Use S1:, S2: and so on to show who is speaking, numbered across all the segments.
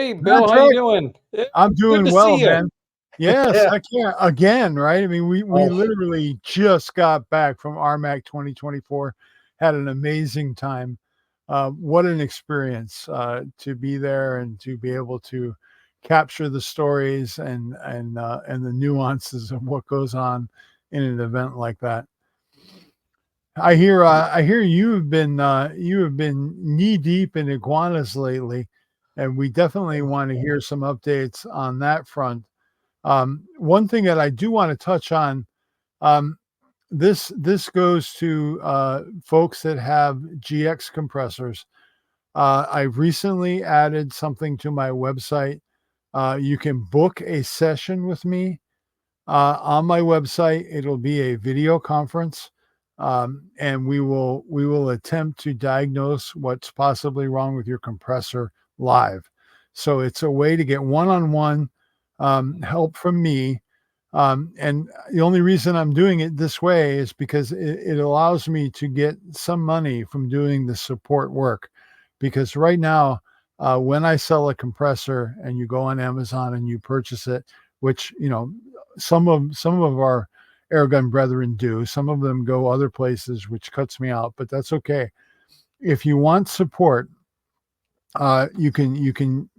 S1: Hey, Bill, how you doing?
S2: I'm doing well, man. Yes,
S1: Yeah.
S2: I can't again, right? I mean, we
S1: Oh.
S2: literally just got back from RMAC 2024, had an amazing time. What an experience to be there and to be able to capture the stories and the nuances of what goes on in an event like that. I hear you've been knee deep in iguanas lately, and we definitely want to hear some updates on that front. One thing that I do want to touch on, this goes to folks that have GX compressors. I've recently added something to my website. You can book a session with me on my website. It'll be a video conference, and we will attempt to diagnose what's possibly wrong with your compressor live. So it's a way to get one-on-one help from me. And the only reason I'm doing it this way is because it allows me to get some money from doing the support work. Because right now, when I sell a compressor and you go on Amazon and you purchase it, which, some of our airgun brethren do, some of them go other places, which cuts me out, but that's okay. If you want support, you can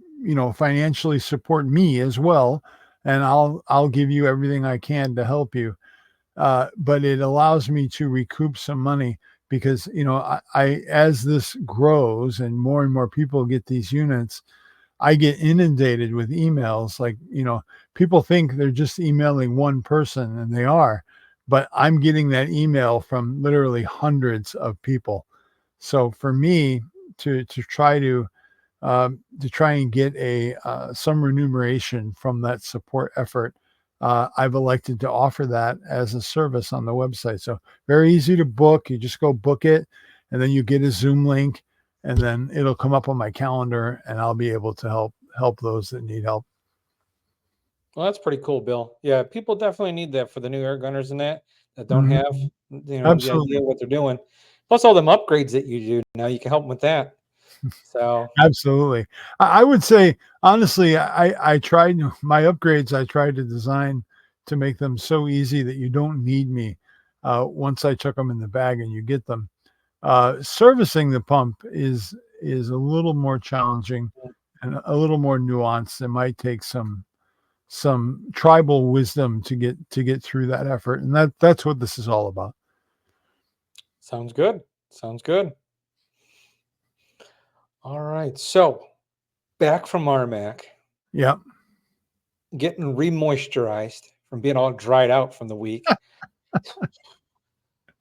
S2: financially support me as well, and I'll give you everything I can to help you. But it allows me to recoup some money because I as this grows and more people get these units, I get inundated with emails. Like, people think they're just emailing one person, and they are, but I'm getting that email from literally hundreds of people. So for me to try and get some remuneration from that support effort, I've elected to offer that as a service on the website. So very easy to book. You just go book it, and then you get a Zoom link, and then it'll come up on my calendar, and I'll be able to help those that need help.
S1: Well, that's pretty cool, Bill. Yeah, people definitely need that for the new air gunners and that don't have, the idea of what they're doing. Plus all them upgrades that you do now, you can help them with that. So
S2: Absolutely. I would say, honestly, I tried my upgrades. I tried to design to make them so easy that you don't need me once I took them in the bag and you get them. Servicing the pump is a little more challenging and a little more nuanced. It might take some tribal wisdom to get through that effort, and that's what this is all about.
S1: Sounds good. Sounds good. All right. So back from RMAC.
S2: Yep.
S1: Getting remoisturized from being all dried out from the week.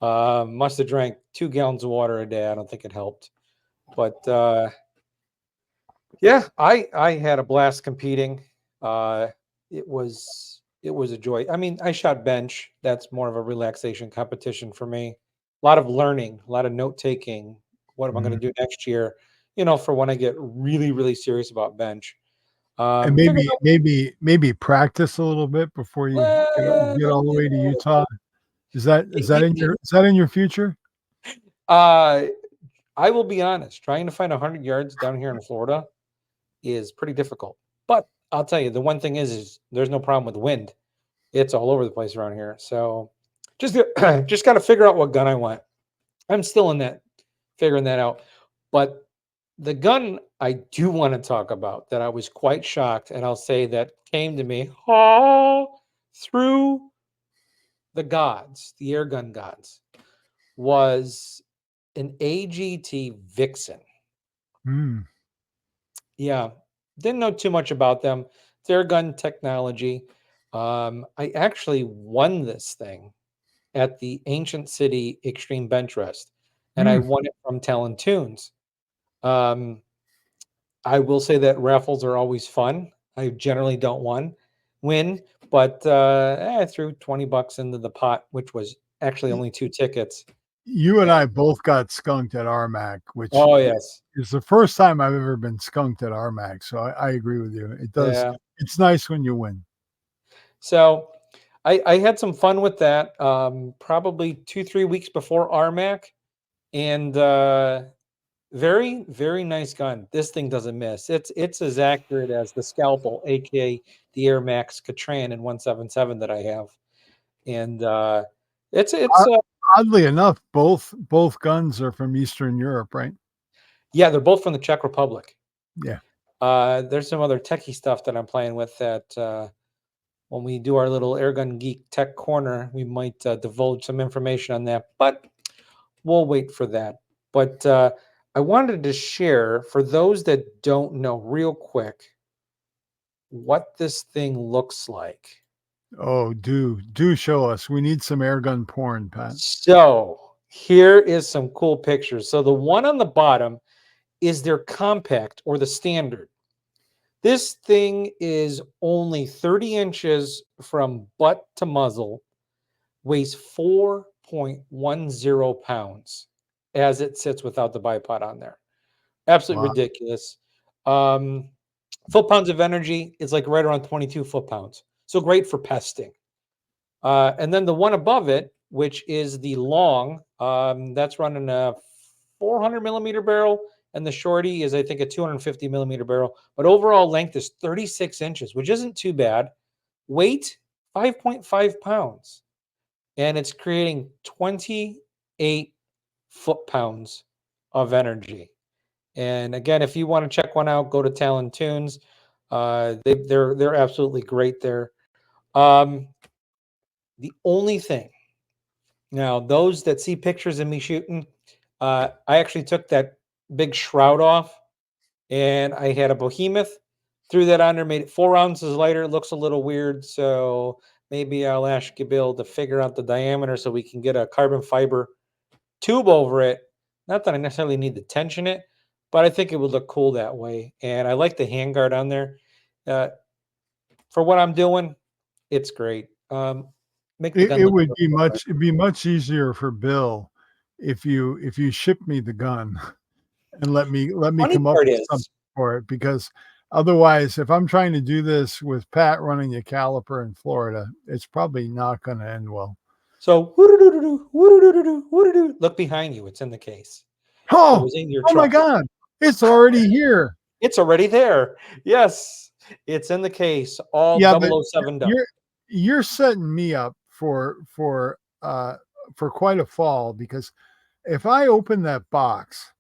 S1: Must have drank 2 gallons of water a day. I don't think it helped. But yeah, I had a blast competing. It was a joy. I mean, I shot bench. That's more of a relaxation competition for me. A lot of learning, a lot of note taking. What am I going to do next year? For when I get really, really serious about bench.
S2: And maybe practice a little bit before you get all the way to Utah. Is that in your future?
S1: I will be honest. Trying to find 100 yards down here in Florida is pretty difficult. But I'll tell you, the one thing is there's no problem with wind. It's all over the place around here. So just got to figure out what gun I want. I'm still in that, figuring that out. But the gun I do want to talk about that I was quite shocked, and I'll say that came to me through the gods, the airgun gods, was an AGT Vixen. Yeah, didn't know too much about them. It's airgun technology. I actually won this thing at the Ancient City Extreme Bench Rest, and I won it from Talon Tunes. I will say that raffles are always fun. I generally don't win, but I threw $20 into the pot, which was actually only 2 tickets.
S2: You and I both got skunked at RMAC, which is the first time I've ever been skunked at RMAC. So I agree with you. It does. Yeah. It's nice when you win.
S1: So I had some fun with that probably 2-3 weeks before RMAC. And Very, very nice gun. This thing doesn't miss. It's as accurate as the Scalpel, aka the RMAC Catran in 177 that I have. And it's
S2: Oddly enough, both guns are from Eastern Europe, right?
S1: yeah, they're both from the Czech Republic.
S2: Yeah.
S1: There's some other techie stuff that I'm playing with that when we do our little Airgun Geek Tech Corner, we might divulge some information on that, but we'll wait for that. But I wanted to share, for those that don't know, real quick, what this thing looks like.
S2: Oh, do show us. We need some airgun porn, Pat.
S1: So here is some cool pictures. So the one on the bottom is their compact or the standard. This thing is only 30 inches from butt to muzzle, weighs 4.10 pounds as it sits without the bipod on there. Absolutely ridiculous. Foot-pounds of energy is like right around 22 foot-pounds. So great for pesting. And then the one above it, which is the long, that's running a 400 millimeter barrel, and the shorty is, I think, a 250 millimeter barrel. But overall length is 36 inches, which isn't too bad. Weight, 5.5 pounds. And it's creating 28 foot-pounds of energy. And again, if you want to check one out, go to Talon Tunes. They're absolutely great there. The only thing, now those that see pictures of me shooting, I actually took that big shroud off, and I had a behemoth, threw that on there, made it 4 ounces lighter. It looks a little weird, so maybe I'll ask you, Bill, to figure out the diameter so we can get a carbon fiber tube over it. Not that I necessarily need to tension it, but I think it would look cool that way. And I like the handguard on there. For what I'm doing, it's great.
S2: It would be much easier for Bill if you ship me the gun and let me come up with something for it, because otherwise, if I'm trying to do this with Pat running a caliper in Florida, it's probably not going to end well.
S1: So look behind you. It's in the case.
S2: Oh, my God. It's already here.
S1: It's already there. Yes. It's in the case. All 007 done.
S2: You're setting me up for quite a fall, because if I open that box,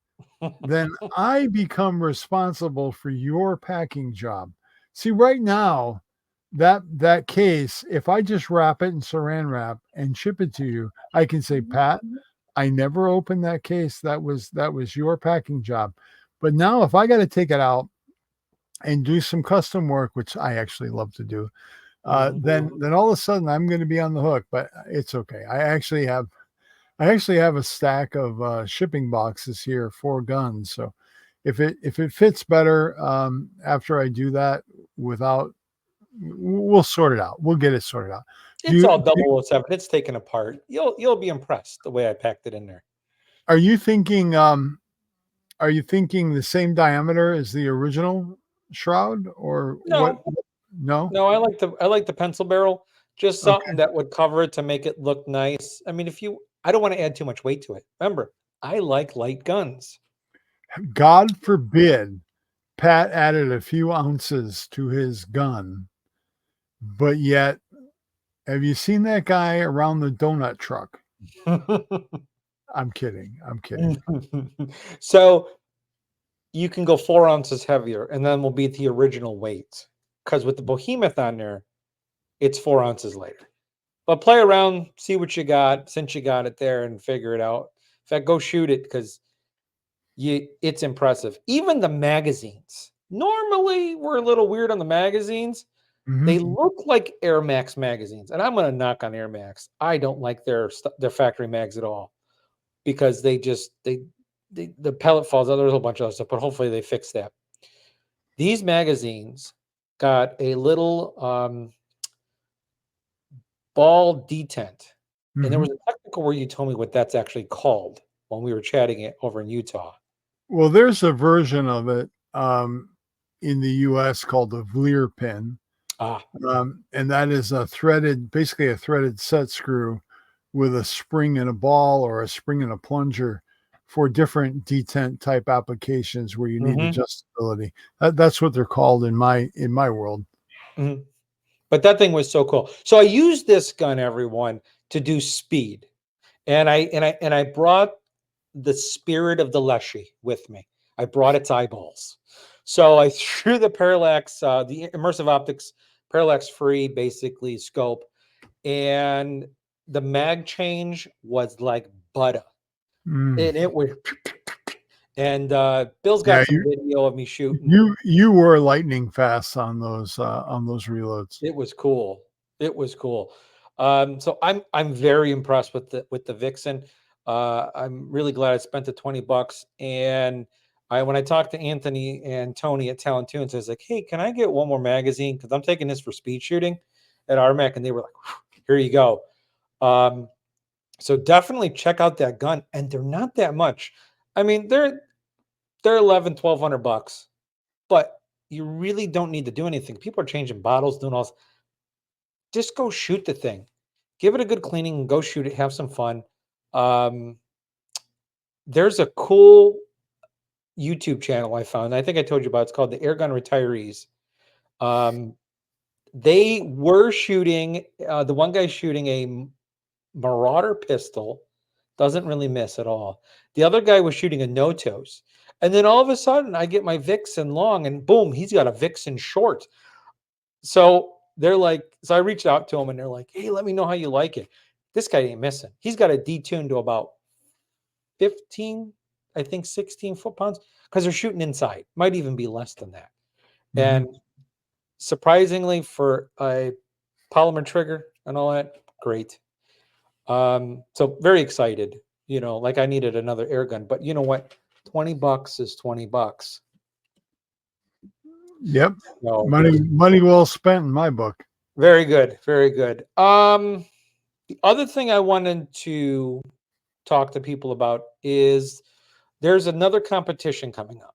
S2: then I become responsible for your packing job. See, right now, that case, if I just wrap it in saran wrap and ship it to you, I can say, Pat, I never opened that case. That was your packing job. But now if I got to take it out and do some custom work, which I actually love to do, then all of a sudden I'm going to be on the hook. But it's okay. I actually have a stack of shipping boxes here for guns. So if it fits better after I do that, we'll sort it out. We'll get it sorted out.
S1: It's all 007. It's taken apart. You'll be impressed the way I packed it in there.
S2: Are you thinking the same diameter as the original shroud, or
S1: no?
S2: What? No.
S1: I like the pencil barrel. Just something that would cover it to make it look nice. I mean, I don't want to add too much weight to it. Remember, I like light guns.
S2: God forbid Pat added a few ounces to his gun, but yet, have you seen that guy around the donut truck? I'm kidding.
S1: So you can go 4 ounces heavier, and then we'll be at the original weight. Because with the behemoth on there, it's 4 ounces lighter. But play around, see what you got since you got it there, and figure it out. In fact, go shoot it, because it's impressive. Even the magazines. Normally, we're a little weird on the magazines. Mm-hmm. They look like RMAC magazines, and I'm going to knock on RMAC. I don't like their factory mags at all, because the pellet falls out. There's a whole bunch of other stuff, but hopefully they fix that. These magazines got a little ball detent, and there was a technical word you told me what that's actually called when we were chatting it over in Utah.
S2: Well, there's a version of it in the U.S. called the Vlier pin. And that is basically a threaded set screw with a spring and a ball, or a spring and a plunger, for different detent type applications where you need
S1: Mhm.
S2: adjustability. That's what they're called in my world.
S1: Mhm. But that thing was so cool. So I used this gun, everyone, to do speed, and I brought the spirit of the Leshy with me. I brought its eyeballs. So I threw the parallax, the immersive optics parallax free, basically scope, and the mag change was like butter,
S2: Mm.
S1: and it was. And Bill's got
S2: Yeah,
S1: some video of me shooting.
S2: you were lightning fast on those reloads.
S1: It was cool. It was cool. So I'm very impressed with the Vixen. I'm really glad I spent the $20. And when I talked to Anthony and Tony at Talon Tunes, I was like, hey, can I get one more magazine? Because I'm taking this for speed shooting at RMAC, and they were like, here you go. So definitely check out that gun, and they're not that much. I mean, they're 1,100, $1,200, but you really don't need to do anything. People are changing bottles, doing all this. Just go shoot the thing. Give it a good cleaning and go shoot it. Have some fun. Um, there's a cool YouTube channel I found. I think I told you about. It's called the Airgun Retirees. Um, they were shooting. The one guy's shooting a Marauder pistol. Doesn't really miss at all. The other guy was shooting a no-toes. And then all of a sudden, I get my Vixen long, and boom, he's got a Vixen short. So they're like, so I reached out to them, and they're like, hey, let me know how you like it. This guy ain't missing. He's got a detune to about 15, I think 16 foot-pounds, because they're shooting inside. Might even be less than that.
S2: Mhm.
S1: And surprisingly, for a polymer trigger and all that, great. So very excited. Like I needed another air gun, but you know what? $20 is $20.
S2: Yep.
S1: So
S2: Money well spent in my book.
S1: very good, very good. The other thing I wanted to talk to people about is there's another competition coming up.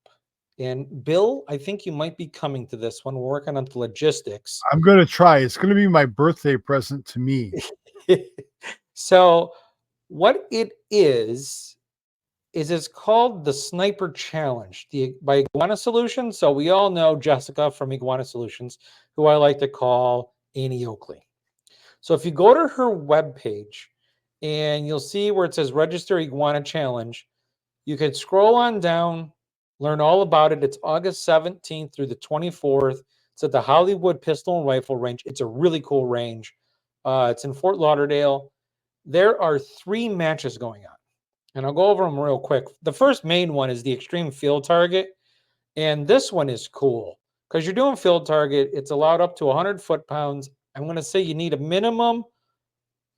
S1: And Bill, I think you might be coming to this one. We're working on the logistics.
S2: I'm going to try. It's going to be my birthday present to me.
S1: So what it is it's called the Sniper Challenge by Iguana Solutions. So we all know Jessica from Iguana Solutions, who I like to call Annie Oakley. So if you go to her webpage and you'll see where it says Register Iguana Challenge, you can scroll on down, learn all about it. It's August 17th through the 24th. It's at the Hollywood Pistol and Rifle Range. It's a really cool range. It's in Fort Lauderdale. There are 3 matches going on, and I'll go over them real quick. The first main one is the Extreme Field Target, and this one is cool because you're doing field target. It's allowed up to 100 foot-pounds. I'm going to say you need a minimum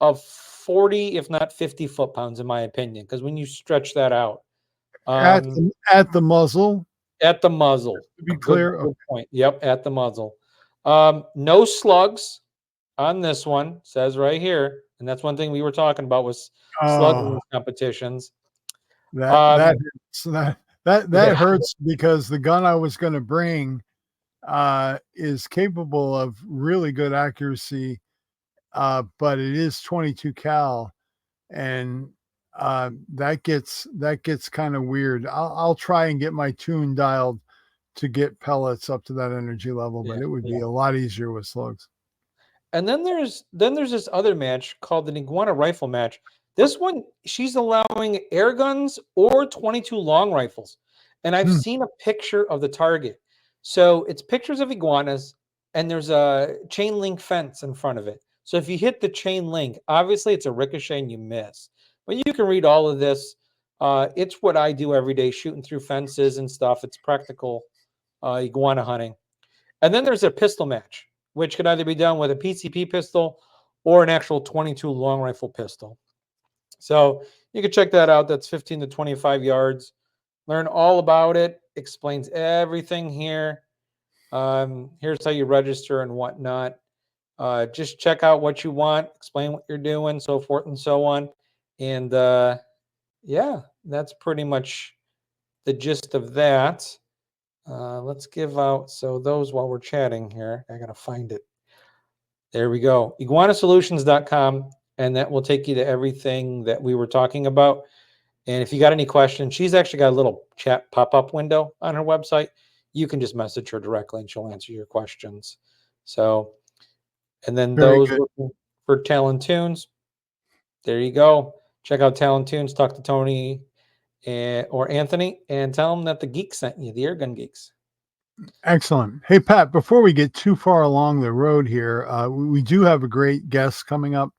S1: of 40, if not 50 foot-pounds, in my opinion, because when you stretch that out,
S2: At the muzzle.
S1: At the muzzle.
S2: To be clear.
S1: Good point. Yep, at the muzzle. No slugs on this one, says right here. And that's one thing we were talking about was slugging competitions.
S2: That
S1: Yeah.
S2: hurts because the gun I was going to bring is capable of really good accuracy, but it is 22 cal, and that gets kind of weird. I'll try and get my tune dialed to get pellets up to that energy level, but it would be a lot easier with slugs.
S1: And then there's this other match called the Iguana Rifle Match. This one, she's allowing air guns or 22 long rifles. And I've seen a picture of the target. So it's pictures of iguanas, and there's a chain link fence in front of it. So if you hit the chain link, obviously it's a ricochet and you miss. But you can read all of this. It's what I do every day, shooting through fences and stuff. It's practical iguana hunting. And then there's a pistol match, which can either be done with a PCP pistol or an actual 22 long rifle pistol. So you can check that out. That's 15 to 25 yards. Learn all about it. Explains everything here. Here's how you register and whatnot. Just check out what you want, explain what you're doing, so forth and so on. And yeah, that's pretty much the gist of that. Let's give out, so those while we're chatting here, I got to find it. There we go. Iguanasolutions.com, and that will take you to everything that we were talking about. And if you got any questions, she's actually got a little chat pop-up window on her website. You can just message her directly and she'll answer your questions. So, and then
S2: Very
S1: those
S2: good.
S1: looking for Talon tunes, there you go. Check out Talon tunes, talk to Tony or Anthony, and tell them that the geeks sent you, the Airgun Geeks.
S2: Excellent. Hey, Pat, before we get too far along the road here, we do have a great guest coming up,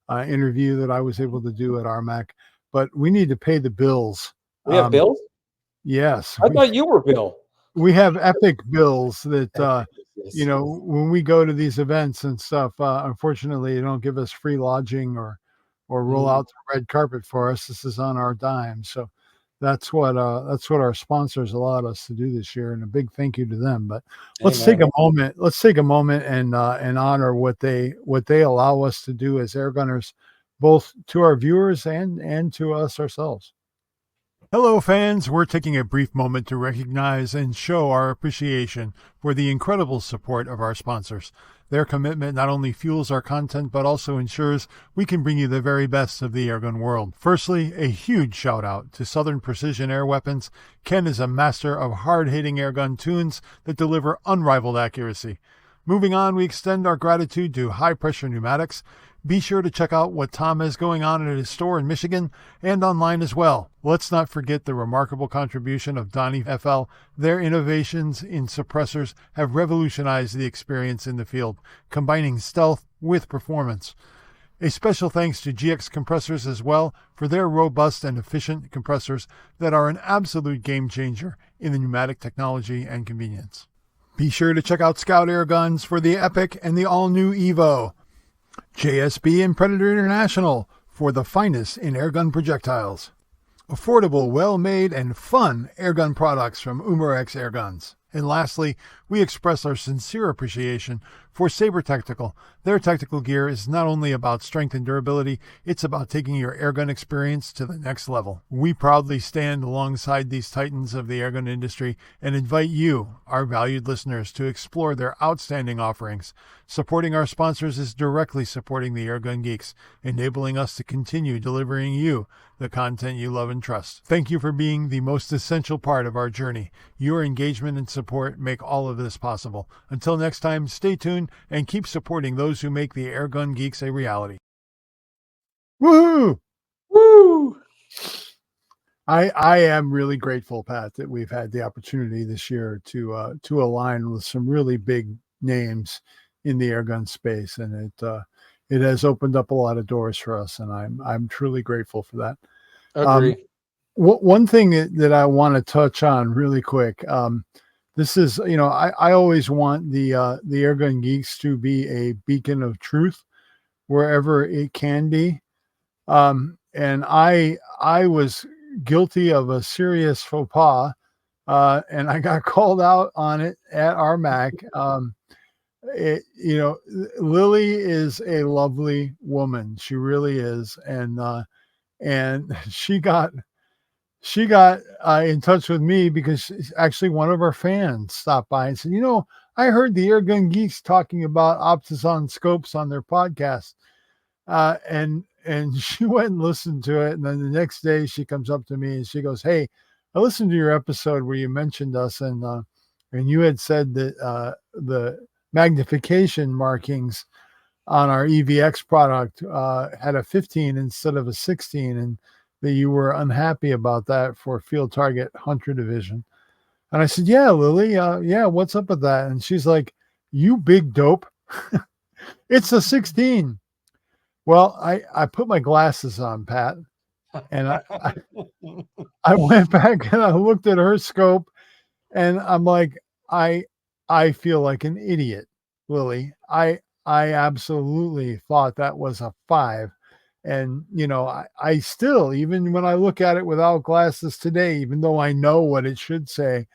S2: interview that I was able to do at RMAC, but we need to pay the bills.
S1: We have bills?
S2: Yes.
S1: I thought you were Bill.
S2: We have epic bills that,
S1: Yes.
S2: when we go to these events and stuff, unfortunately, they don't give us free lodging or roll out the red carpet for us. This is on our dime. So that's what our sponsors allowed us to do this year. And a big thank you to them. But let's take a moment. Let's take a moment and honor what they allow us to do as air gunners, both to our viewers and to us ourselves. Hello, fans. We're taking a brief moment to recognize and show our appreciation for the incredible support of our sponsors. Their commitment not only fuels our content, but also ensures we can bring you the very best of the airgun world. Firstly, a huge shout out to Southern Precision Air Weapons. Ken is a master of hard-hitting airgun tunes that deliver unrivaled accuracy. Moving on, we extend our gratitude to High Pressure Pneumatics. Be sure to check out what Tom has going on at his store in Michigan and online as well. Let's not forget the remarkable contribution of DonnyFL. Their innovations in suppressors have revolutionized the experience in the field, combining stealth with performance. A special thanks to GX Compressors as well for their robust and efficient compressors that are an absolute game changer in the pneumatic technology and convenience. Be sure to check out Scout Air Guns for the Epic and the all-new Evo. JSB and Predator International for the finest in airgun projectiles. Affordable, well-made, and fun airgun products from Umarex Airguns. And lastly, we express our sincere appreciation for Sabre Tactical. Their tactical gear is not only about strength and durability, it's about taking your airgun experience to the next level. We proudly stand alongside these titans of the airgun industry and invite you, our valued listeners, to explore their outstanding offerings. Supporting our sponsors is directly supporting the Airgun Geeks, enabling us to continue delivering you the content you love and trust. Thank you for being the most essential part of our journey. Your engagement and support make all of this possible. Until next time, stay tuned and keep supporting those who make the Airgun Geeks a reality. Woohoo!
S1: Woo!
S2: I am really grateful, Pat, that we've had the opportunity this year to align with some really big names in the airgun space, and it has opened up a lot of doors for us, and I'm truly grateful for that.
S1: Agree.
S2: One thing that I want to touch on really quick. This is, I always want the Airgun Geeks to be a beacon of truth wherever it can be. And I was guilty of a serious faux pas, and I got called out on it at RMAC. Lily is a lovely woman. She really is. And she got in touch with me because actually one of our fans stopped by and said, I heard the Airgun Geeks talking about Optison scopes on their podcast. And she went and listened to it. And then the next day she comes up to me and she goes, "Hey, I listened to your episode where you mentioned us and you had said that the magnification markings on our EVX product had a 15 instead of a 16, and that you were unhappy about that for Field Target Hunter Division." And I said, "Yeah, Lily, yeah, what's up with that?" And she's like, "You big dope. It's a 16. Well, I put my glasses on, Pat, and I went back and I looked at her scope, and I'm like, I feel like an idiot, Lily. I absolutely thought that was a 5. And, I still, even when I look at it without glasses today, even though I know what it should say,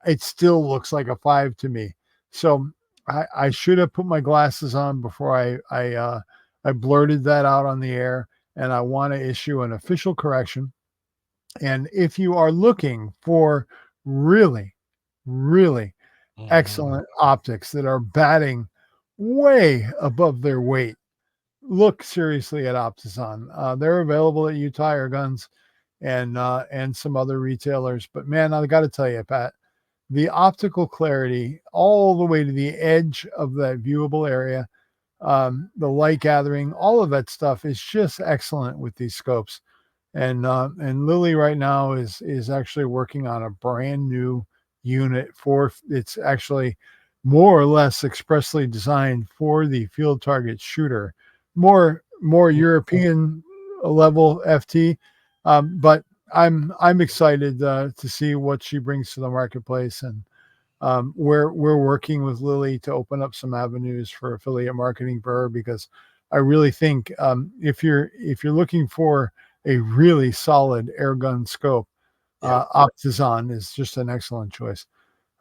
S2: it still looks like a 5 to me. So I should have put my glasses on before I blurted that out on the air, and I want to issue an official correction. And if you are looking for really, really excellent optics that are batting way above their weight, look seriously at Optison. They're available at Utah Airguns, and some other retailers. But man, I got to tell you, Pat, the optical clarity all the way to the edge of that viewable area, the light gathering, all of that stuff is just excellent with these scopes. And Lily right now is actually working on a brand new unit it's actually more or less expressly designed for the field target shooter, more European level FT. But I'm excited to see what she brings to the marketplace, and we're working with Lily to open up some avenues for affiliate marketing for her, because I really think if you're looking for a really solid airgun scope, Optison is just an excellent choice.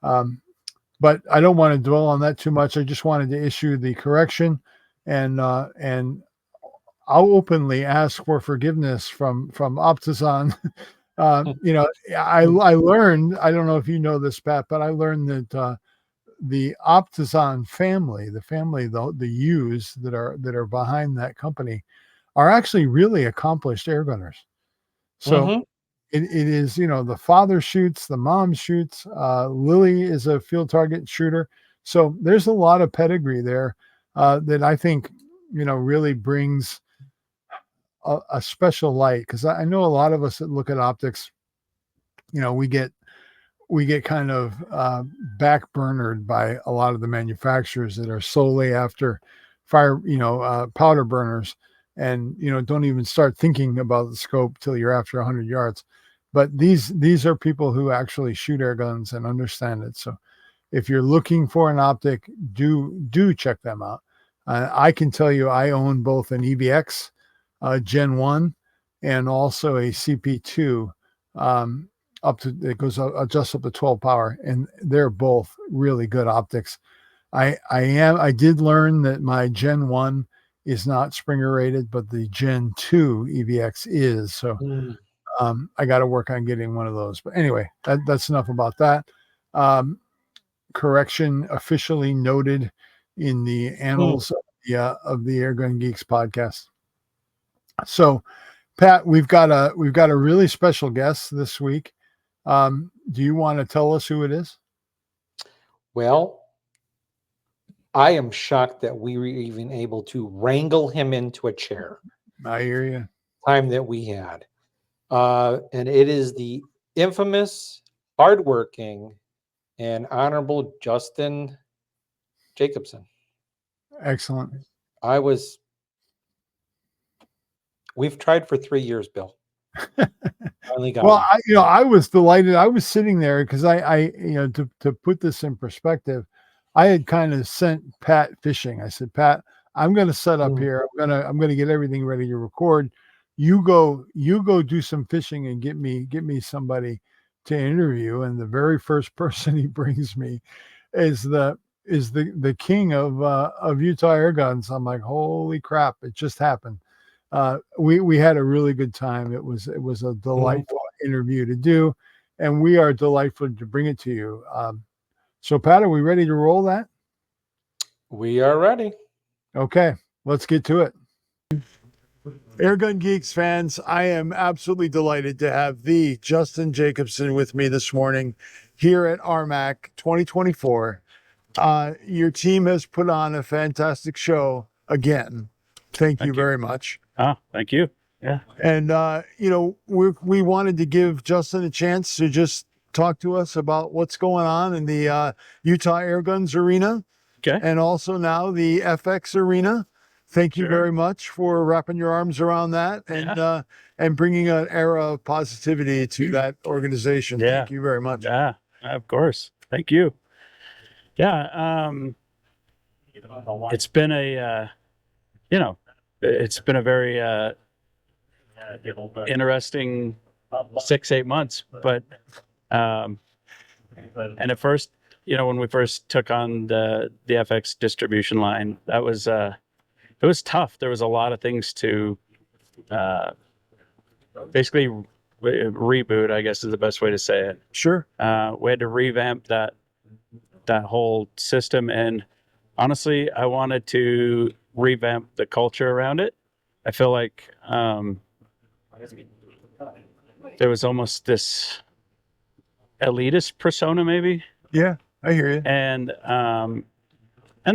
S2: But I don't want to dwell on that too much. I just wanted to issue the correction, and I'll openly ask for forgiveness from Optison. I learned, I don't know if you know this, Pat, but I learned that the Optison family, the U's that are behind that company, are actually really accomplished airgunners. So it is, the father shoots, the mom shoots. Lily is a field target shooter. So there's a lot of pedigree there that I think, really brings a special light. Because I know a lot of us that look at optics, we get kind of backburnered by a lot of the manufacturers that are solely after powder burners, and don't even start thinking about the scope till you're after 100 yards. But these are people who actually shoot air guns and understand it. So if you're looking for an optic, do check them out. I can tell you, I own both an EVX Gen 1 and also a CP2 it goes just up to 12 power, and they're both really good optics. I did learn that my Gen 1 is not Springer rated, but the Gen 2 EVX is. So I got to work on getting one of those. But anyway, that's enough about that. Correction officially noted in the annals of the Airgun Geeks podcast. So, Pat, we've got a really special guest this week. Do you want to tell us who it is?
S1: Well, I am shocked that we were even able to wrangle him into a chair.
S2: I hear you.
S1: Time that we had. And it is the infamous, hardworking, and honorable Justin Jacobson.
S2: Excellent.
S1: We've tried for 3 years, Bill. Finally got
S2: well, I was delighted. I was sitting there because I to put this in perspective, I had kind of sent Pat fishing. I said, Pat, I'm going to set up here. I'm going to get everything ready to record. You go do some fishing and get me somebody to interview. And the very first person he brings me is the king of Utah Airguns. I'm like, holy crap! It just happened. We had a really good time. It was a delightful interview to do, and we are delighted to bring it to you. So, Pat, are we ready to roll that?
S1: We are ready.
S2: Okay, let's get to it. Airgun Geeks fans, I am absolutely delighted to have the Justin Jacobson with me this morning here at RMAC 2024. Your team has put on a fantastic show again. Thank you very much.
S3: Oh, thank you. Yeah.
S2: And, we wanted to give Justin a chance to just talk to us about what's going on in the Utah Airguns arena.
S3: Okay.
S2: And also now the FX arena. Thank you very much for wrapping your arms around that and bringing an era of positivity to that organization.
S3: Yeah.
S2: Thank you very much.
S3: Yeah, of course. Thank you. Yeah. It's been it's been a very interesting 6-8 months, but and at first, when we first took on the FX distribution line, that was it was tough. There was a lot of things to basically reboot, I guess is the best way to say it.
S2: Sure.
S3: We had to revamp that whole system, and honestly, I wanted to revamp the culture around it. I feel like there was almost this elitist persona, maybe.
S2: Yeah, I hear you.
S3: And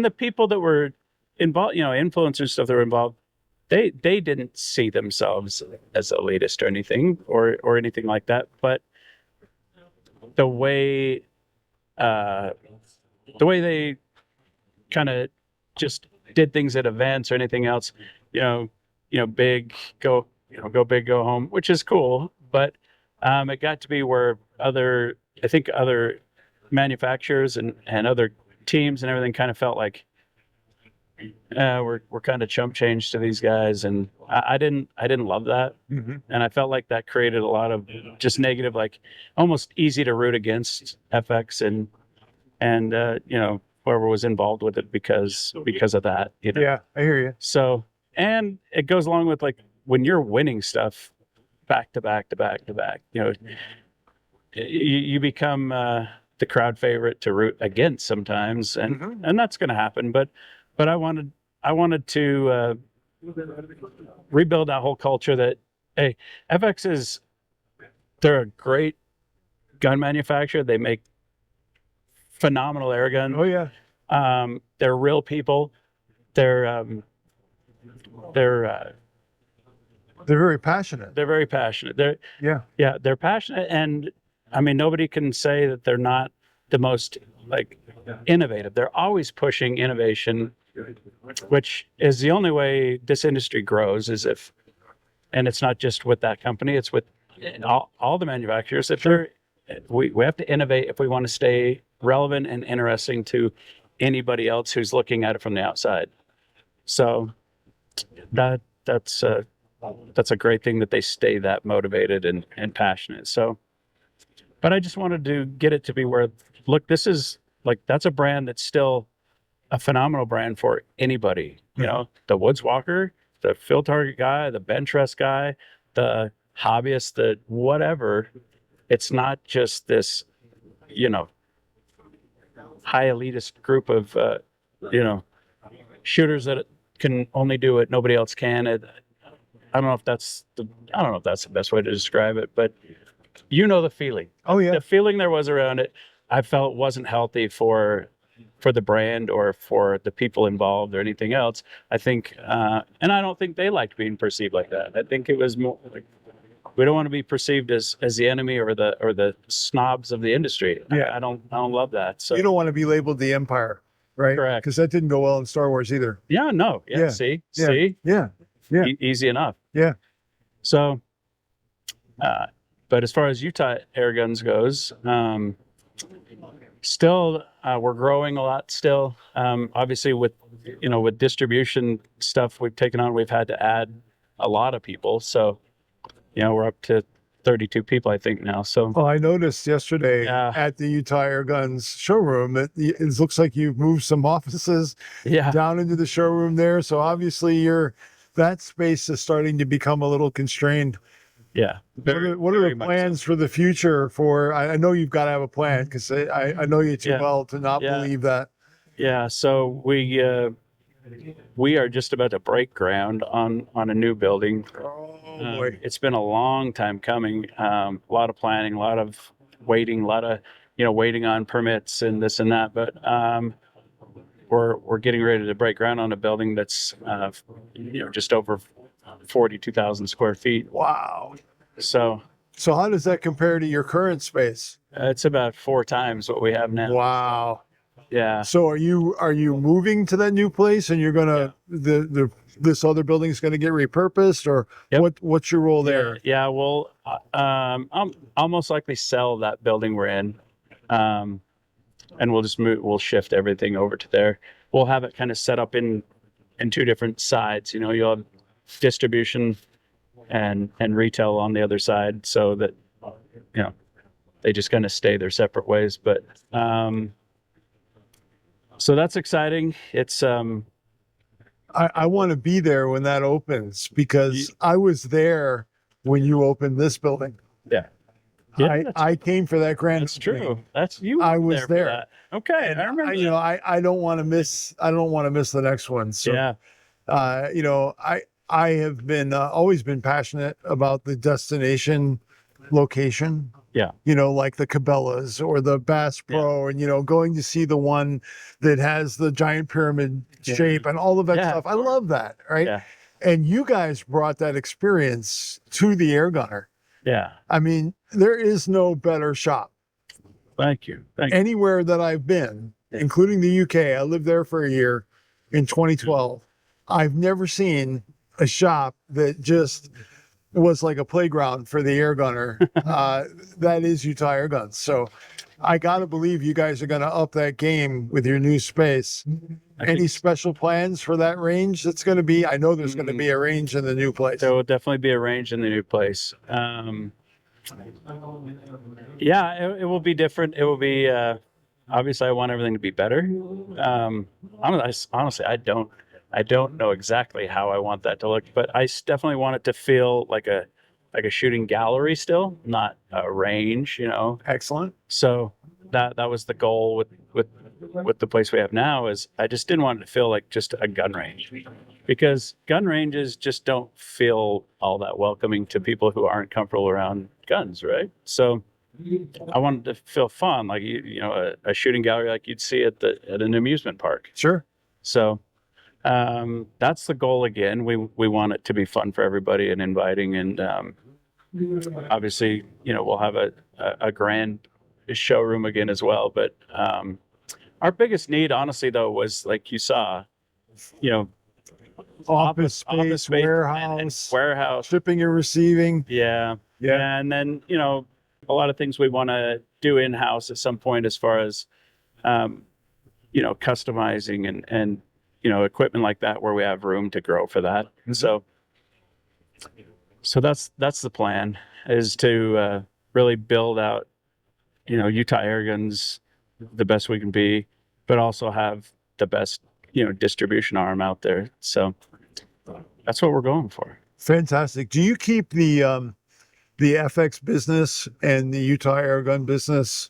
S3: the people that were involved, influencers and stuff that were involved, they didn't see themselves as elitist or anything or anything like that. But the way they kind of just did things at events or anything else, big, go big, go home, which is cool. But it got to be where other manufacturers and other teams and everything kind of felt like we're kind of chump change to these guys, and I didn't love that.
S2: Mm-hmm.
S3: And I felt like that created a lot of just negative, like almost easy to root against FX and whoever was involved with it because of that.
S2: Yeah, I hear you.
S3: So, and it goes along with like when you're winning stuff back to back, you become the crowd favorite to root against sometimes, and that's going to happen. But I wanted to rebuild that whole culture that, hey, FX they're a great gun manufacturer. They make phenomenal air guns.
S2: Oh yeah.
S3: They're real people. They're
S2: very passionate.
S3: They're very passionate. They're passionate, and I mean, nobody can say that they're not the most like innovative. They're always pushing innovation, which is the only way this industry grows. And it's not just with that company; it's with all the manufacturers. We have to innovate if we want to stay relevant and interesting to anybody else who's looking at it from the outside. So that's a great thing that they stay that motivated and passionate. So, but I just wanted to get it to be where, look, this is like, that's a brand that's still a phenomenal brand for anybody. The woods walker, the field target guy, the bench rest guy, the hobbyist, the whatever. It's not just this, high elitist group of, shooters that can only do it. Nobody else can. I don't know if that's the best way to describe it, but the feeling.
S2: Oh yeah.
S3: The feeling there was around it, I felt wasn't healthy for the brand or for the people involved or anything else. I think, and I don't think they liked being perceived like that. I think it was more like, we don't want to be perceived as the enemy or the snobs of the industry.
S2: Yeah.
S3: I don't love that. So
S2: You don't want to be labeled the Empire, right?
S3: Correct.
S2: Because that didn't go well in Star Wars either.
S3: yeah, no, yeah,
S2: Yeah.
S3: see,
S2: Yeah. Yeah.
S3: Easy enough.
S2: Yeah.
S3: So, but as far as Utah Airguns goes, still we're growing a lot. Still, obviously with distribution stuff we've taken on, we've had to add a lot of people. So, we're up to 32 people, I think now. So,
S2: Well, I noticed yesterday
S3: Yeah.
S2: at the Utah Airguns showroom that it looks like you've moved some offices
S3: yeah,
S2: down into the showroom there. So obviously that space is starting to become a little constrained.
S3: yeah.
S2: What are
S3: very
S2: the
S3: much
S2: plans for the future I know you've got to have a plan because I know you too
S3: Yeah.
S2: well to not
S3: Yeah.
S2: believe that.
S3: Yeah, so we are just about to break ground on a new building.
S2: Oh boy.
S3: It's been a long time coming. A lot of planning, a lot of waiting, a lot of waiting on permits and this and that. But we're getting ready to break ground on a building that's just over 42,000 square feet.
S2: Wow.
S3: So
S2: So how does that compare to your current space?
S3: it's about 4 times what we have now.
S2: Wow.
S3: Yeah.
S2: So are you moving to that new place and you're gonna this other building is gonna get repurposed or
S3: Yep.
S2: what's your role there?
S3: Yeah, well, I'll most likely sell that building we're in, and we'll just move. We'll shift everything over to there. We'll have it kind of set up in 2 different sides. You'll have distribution and retail on the other side, so that they just kind of stay their separate ways. But so that's exciting. It's
S2: I want to be there when that opens because I was there when you opened this building.
S3: yeah,
S2: I came for that grand.
S3: that's
S2: opening.
S3: true. That's you.
S2: I
S3: were
S2: was
S3: for
S2: there.
S3: that. Okay, I remember.
S2: I don't want to miss. I don't want to miss the next one. So,
S3: Yeah,
S2: I have been always been passionate about the destination location.
S3: Yeah.
S2: You know, like the Cabela's or the Bass Pro, and, you know, going to see the one that has the giant pyramid shape and all of that stuff. I love that. Right.
S3: Yeah.
S2: And you guys brought that experience to the air gunner.
S3: Yeah.
S2: I mean, there is no better shop.
S3: Thank you.
S2: Anywhere that I've been, including the UK, I lived there for a year in 2012. I've never seen a shop that just was like a playground for the air gunner. That is Utah Airguns. So I got to believe you guys are going to up that game with your new space. Any special plans for that range that's going to be? I know there's going to be a range in the new place.
S3: There will definitely be a range in the new place. Yeah, it will be different. It will be, obviously I want everything to be better. Honestly, I don't know exactly how I want that to look, but I definitely want it to feel like a shooting gallery still, not a range, you know.
S2: Excellent.
S3: So that was the goal with the place we have now. Is I just didn't want it to feel like just a gun range, because gun ranges just don't feel all that welcoming to people who aren't comfortable around guns, right? So I wanted to feel fun, like you know, a shooting gallery like you'd see at an amusement park.
S2: Sure. So
S3: that's the goal again. We want it to be fun for everybody and inviting, and obviously, you know, we'll have a grand showroom again as well. But our biggest need, honestly, though, was, like you saw, you know,
S2: office space, warehouse, shipping and receiving.
S3: Yeah. And then, you know, a lot of things we want to do in-house at some point, as far as you know, customizing and you know, equipment like that, where we have room to grow for that. Mm-hmm. So that's the plan, is to really build out, you know, Utah Airguns the best we can be, but also have the best, you know, distribution arm out there. So that's what we're going for.
S2: Fantastic. Do you keep the FX business and the Utah Airgun business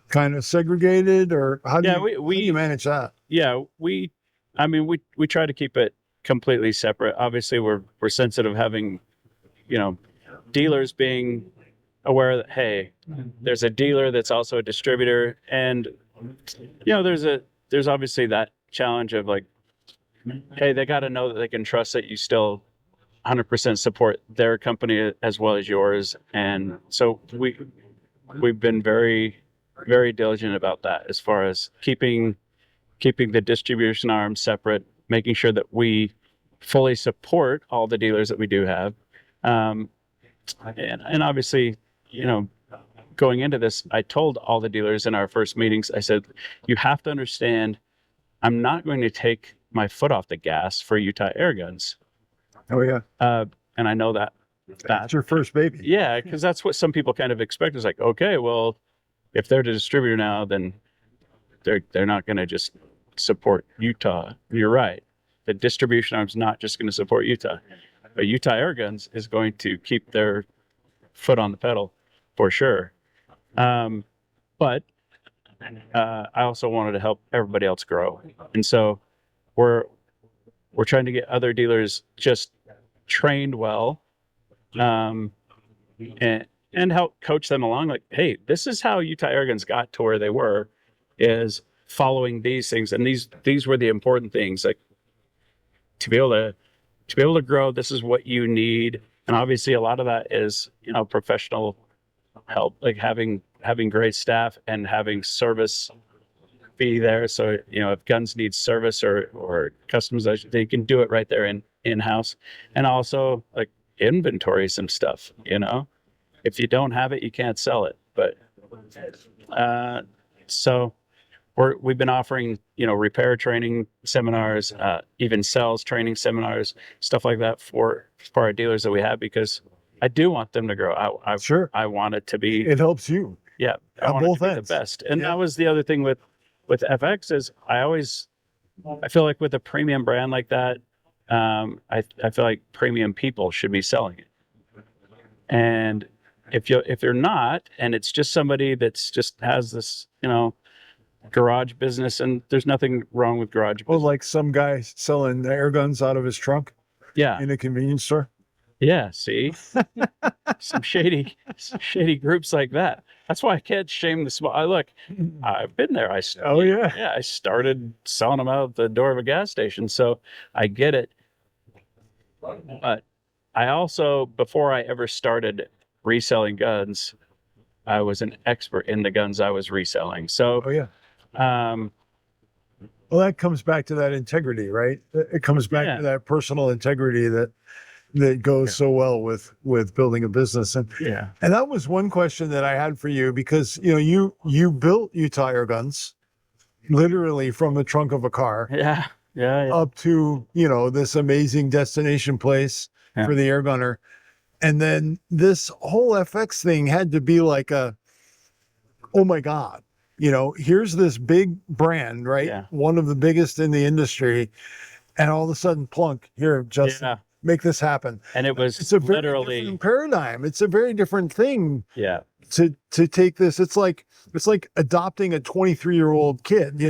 S2: kind of segregated, or how do you manage that?
S3: Yeah, we try to keep it completely separate. Obviously, we're sensitive, having, you know, dealers being aware that, hey, there's a dealer that's also a distributor, and you know, there's obviously that challenge of, like, hey, they got to know that they can trust that you still 100% support their company as well as yours. And so we've been very, very diligent about that, as far as keeping the distribution arm separate, making sure that we fully support all the dealers that we do have. And obviously, you know, going into this, I told all the dealers in our first meetings, I said, you have to understand, I'm not going to take my foot off the gas for Utah Airguns.
S2: Oh yeah.
S3: And I know that's
S2: your first baby.
S3: Yeah, because that's what some people kind of expect. Is like, okay, well, if they're the distributor now, then they're not going to just support Utah. You're right. The distribution arm's not just going to support Utah, but Utah Airguns is going to keep their foot on the pedal for sure. But I also wanted to help everybody else grow, and so we're trying to get other dealers just trained well, and help coach them along. Like, hey, this is how Utah Airguns got to where they were, is following these things, and these were the important things. Like, to be able to grow, this is what you need, and obviously a lot of that is, you know, professional help, like having great staff and having service be there. So, you know, if guns need service or customization, they can do it right there in-house. And also, like, inventory some stuff, you know, if you don't have it, you can't sell it. But so we've been offering, you know, repair training seminars, even sales training seminars, stuff like that for our dealers that we have, because I do want them to grow.
S2: Sure.
S3: I want it to be.
S2: It helps you.
S3: Yeah, I want it to be the best. And that was the other thing with FX, is I feel like with a premium brand like that, I feel like premium people should be selling it. And if you're not, and it's just somebody that's just has this, you know, garage business, and there's nothing wrong with garage business.
S2: Well, like some guy selling air guns out of his trunk.
S3: Yeah.
S2: In a convenience store.
S3: Yeah, see, some shady groups like that. That's why I can't shame the small. Look, I've been there.
S2: Oh yeah.
S3: Yeah, I started selling them out the door of a gas station, so I get it. But I also, before I ever started reselling guns, I was an expert in the guns I was reselling. So,
S2: Oh yeah.
S3: um,
S2: Well, that comes back to that integrity, right? It comes back
S3: Yeah.
S2: to that personal integrity that goes so well with building a business. And
S3: yeah,
S2: that was one question that I had for you, because you built Utah Airguns literally from the trunk of a car
S3: yeah.
S2: up to this amazing destination place
S3: Yeah.
S2: for the air gunner. And then this whole FX thing had to be like oh my God, here's this big brand, right?
S3: Yeah.
S2: One of the biggest in the industry. And all of a sudden, plunk, here, Justin,
S3: Yeah.
S2: make this happen.
S3: And it was
S2: It's a very
S3: literally,
S2: different paradigm. It's a very different thing
S3: yeah,
S2: to take this. It's like adopting a 23-year-old kid,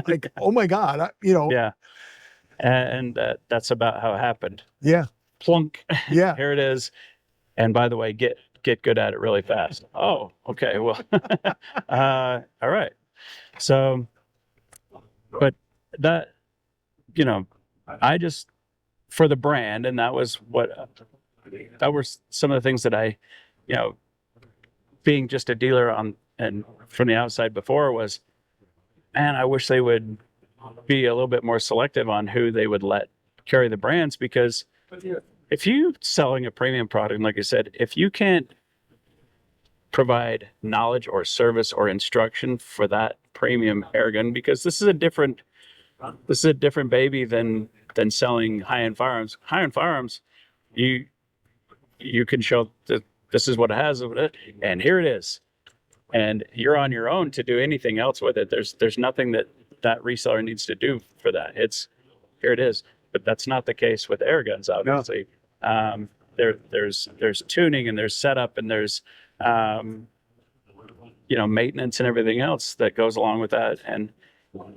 S2: like, oh my God,
S3: yeah. And that's about how it happened.
S2: yeah,
S3: Plunk.
S2: yeah.
S3: Here it is. And by the way, get good at it really fast. Oh, okay. Well, all right. So, but that, I just, for the brand, and that was that were some of the things that I, being just a dealer and from the outside before was, man, I wish they would be a little bit more selective on who they would let carry the brands, because if you selling a premium product, like I said, if you can't provide knowledge or service or instruction for that premium airgun, because this is a different baby than selling high-end firearms. High-end firearms, you can show that this is what it has, and here it is, and you're on your own to do anything else with it. There's nothing that reseller needs to do for that. It's here it is. But that's not the case with air guns, obviously. No. There's tuning, and there's setup, and there's maintenance and everything else that goes along with that. And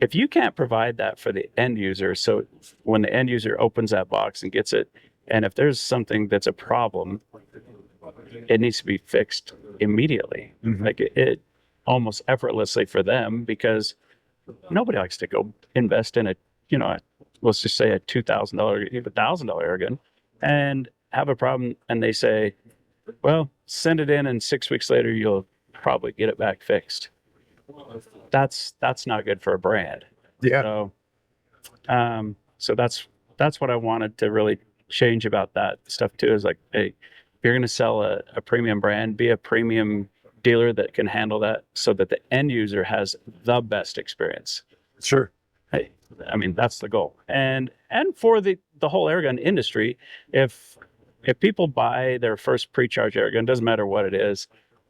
S3: if you can't provide that for the end user, so when the end user opens that box and gets it, and if there's something that's a problem, it needs to be fixed immediately. Mm-hmm. Like it almost effortlessly for them, because nobody likes to go invest in let's just say a $2,000, even $1,000 airgun, and have a problem, and they say, well, send it in, and 6 weeks later you'll probably get it back fixed. That's not good for a brand.
S2: Yeah.
S3: So that's what I wanted to really change about that stuff too, is like, hey, if you're going to sell a premium brand, be a premium dealer that can handle that, so that the end user has the best experience.
S2: Sure.
S3: Hey, I mean, that's the goal. And for the whole airgun industry, if people buy their first pre-charge airgun, doesn't matter what it is,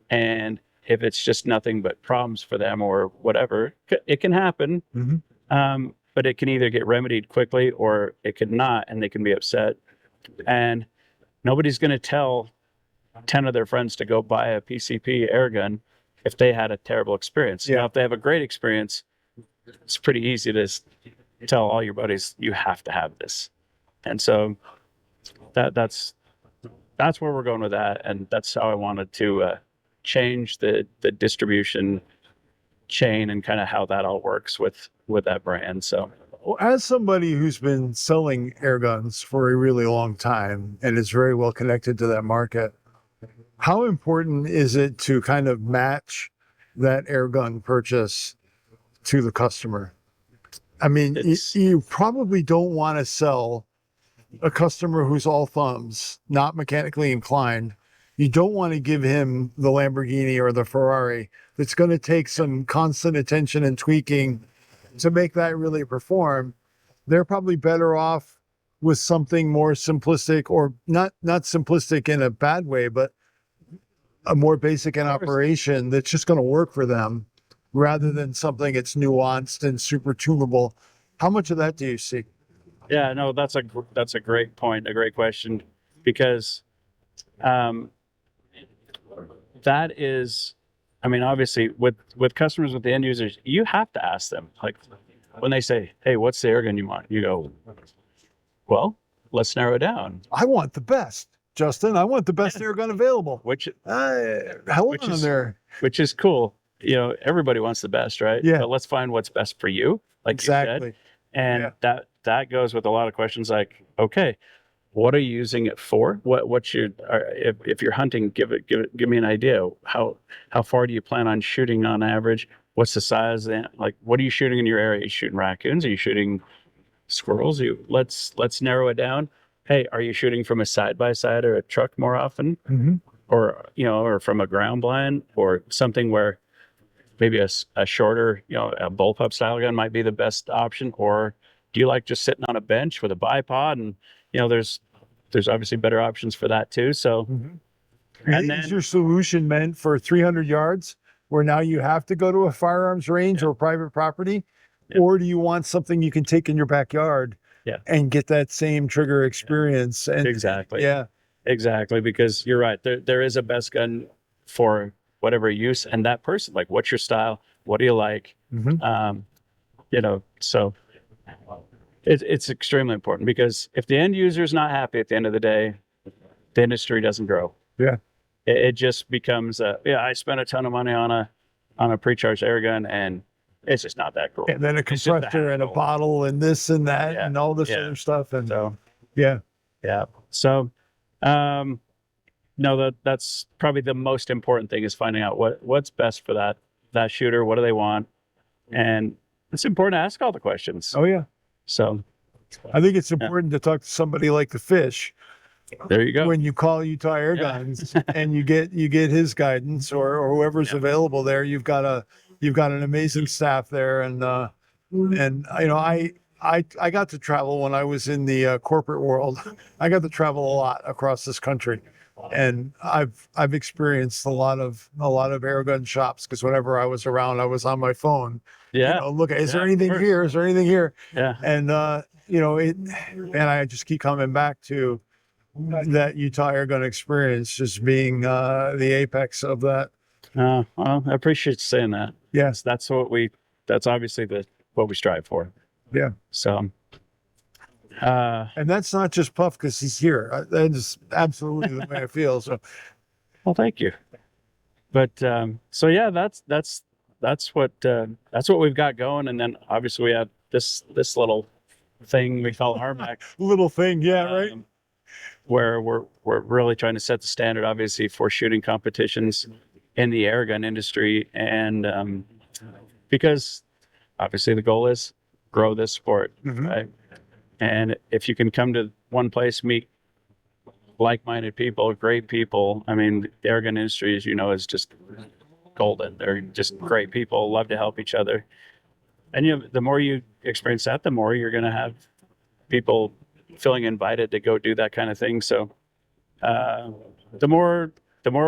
S3: and if it's just nothing but problems for them or whatever, it can happen. Mm-hmm. But it can either get remedied quickly or it could not, and they can be upset. And nobody's going to tell 10 of their friends to go buy a PCP airgun if they had a terrible experience.
S2: Yeah.
S3: Now, if they have a great experience, it's pretty easy to tell all your buddies, you have to have this. And so that's where we're going with that. And that's how I wanted to change the distribution chain and kind of how that all works with that brand. So,
S2: well, as somebody who's been selling air guns for a really long time and is very well connected to that market, how important is it to kind of match that air gun purchase to the customer? I mean, you probably don't want to sell a customer who's all thumbs, not mechanically inclined. You don't want to give him the Lamborghini or the Ferrari that's going to take some constant attention and tweaking to make that really perform. They're probably better off with something more simplistic, or not simplistic in a bad way, but a more basic in operation that's just going to work for them, rather than something that's nuanced and super tunable. How much of that do you see?
S3: Yeah, no, that's a great point, a great question, because that is, I mean, obviously with customers, with the end users, you have to ask them, like, when they say, hey, what's the airgun you want? You go, well, let's narrow it down.
S2: I want the best. Justin. I want the best air gun available.
S3: which
S2: Hold
S3: Which
S2: on
S3: is-
S2: there.
S3: which is cool. You know, everybody wants the best, right?
S2: Yeah.
S3: But let's find what's best for you, like you said.
S2: Exactly.
S3: And
S2: Yeah.
S3: that goes with a lot of questions like, okay, what are you using it for? What's your if you're hunting, give me an idea. How far do you plan on shooting on average? What's the size? Like, what are you shooting in your area? Are you shooting raccoons? Are you shooting squirrels? Let's narrow it down. Hey, are you shooting from a side by side or a truck more often,
S2: Mm-hmm.
S3: or or from a ground blind, or something where maybe a shorter, a bullpup style gun might be the best option? Or do you like just sitting on a bench with a bipod? And there's obviously better options for that too. So, and
S2: Is
S3: then
S2: your solution meant for 300 yards where now you have to go to a firearms range or private property?
S3: Yeah.
S2: Or do you want something you can take in your backyard
S3: Yeah.
S2: and get that same trigger experience? And
S3: exactly,
S2: yeah,
S3: exactly, because you're right. There is a best gun for whatever use, and that person, like, what's your style? What do you like?
S2: Mhm.
S3: So it's extremely important, because if the end user is not happy at the end of the day, the industry doesn't grow.
S2: Yeah.
S3: It just becomes I spent a ton of money on a pre-charged air gun, and it's just not that cool.
S2: And then a
S3: It's just a
S2: compressor and a
S3: hassle.
S2: bottle and this and that
S3: Yeah.
S2: and all this
S3: Yeah.
S2: other stuff. And
S3: So
S2: yeah.
S3: yeah. So no, that's probably the most important thing, is finding out what's best for that shooter. What do they want? And it's important to ask all the questions.
S2: Oh yeah.
S3: So
S2: I think it's important to talk to somebody like the Fish
S3: there you go.
S2: when you call Utah Airguns and you get his guidance or whoever's available there. You've got an amazing staff there, and I got to travel when I was in the corporate world. I got to travel a lot across this country, and I've experienced a lot of airgun shops, because whenever I was around, I was on my phone.
S3: Yeah.
S2: Look, is there
S3: Yeah, of
S2: anything
S3: course.
S2: here? Is there anything here?
S3: Yeah.
S2: And and I just keep coming back to that Utah Airgun experience just being the apex of that.
S3: Well, I appreciate you saying that.
S2: Yes.
S3: That's obviously what we strive for.
S2: Yeah.
S3: So,
S2: And that's not just Puff because he's here. That is absolutely the way I feel. So
S3: well, thank you. But so yeah, that's what we've got going. And then obviously we have this little thing we call RMAC,
S2: little thing, yeah, right.
S3: where we're really trying to set the standard, obviously, for shooting competitions in the airgun industry. And because obviously the goal is grow this sport,
S2: Mhm.
S3: right? And if you can come to one place, meet like-minded people, great people. I mean, the airgun industry, as you know, is just golden. They're just great people, love to help each other. And the more you experience that, the more you're going to have people feeling invited to go do that kind of thing. So the more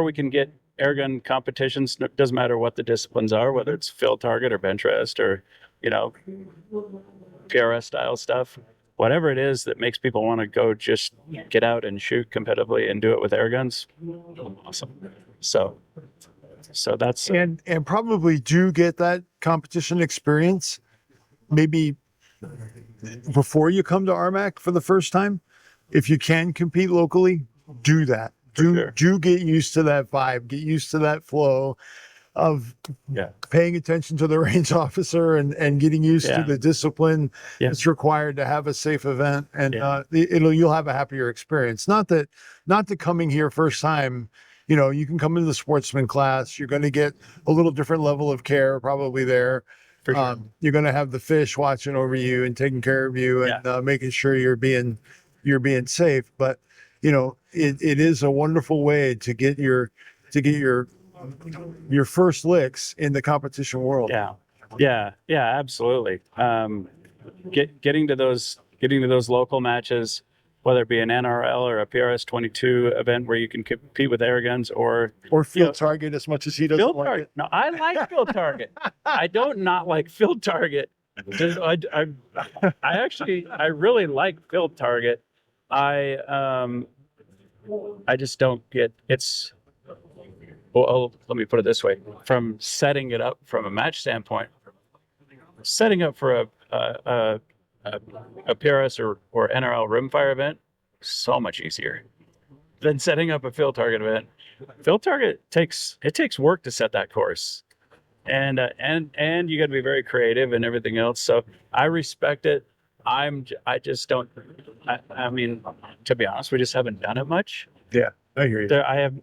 S3: we can get airgun competitions, it doesn't matter what the disciplines are, whether it's field target or bench rest or PRS style stuff, whatever it is that makes people want to go just get out and shoot competitively and do it with air guns. Awesome. So that's
S2: And probably do get that competition experience maybe before you come to RMAC for the first time. If you can compete locally, do that. Do get used to that vibe, get used to that flow of paying attention to the range officer and getting used to the discipline that's required to have a safe event. And you'll have a happier experience. Not that coming here first time, you can come into the sportsman class. You're going to get a little different level of care probably there.
S3: for sure.
S2: You're going to have the Fish watching over you and taking care of you and making sure you're being safe. But it is a wonderful way to get your first licks in the competition world.
S3: Yeah, absolutely. Getting to those local matches, whether it be an NRL or a PRS 22 event where you can compete with air guns or
S2: field target, as much as he doesn't
S3: field
S2: like
S3: target.
S2: it.
S3: No, I like field target. I don't not like field target. I really like field target. I just don't get it's. Well, let me put it this way: from setting it up from a match standpoint, setting up for a PRS or NRL rimfire event, so much easier. than setting up a field target event. Field target takes work to set that course, and you got to be very creative and everything else. So I respect it. I just don't. I mean, to be honest, we just haven't done it much.
S2: Yeah, I hear you.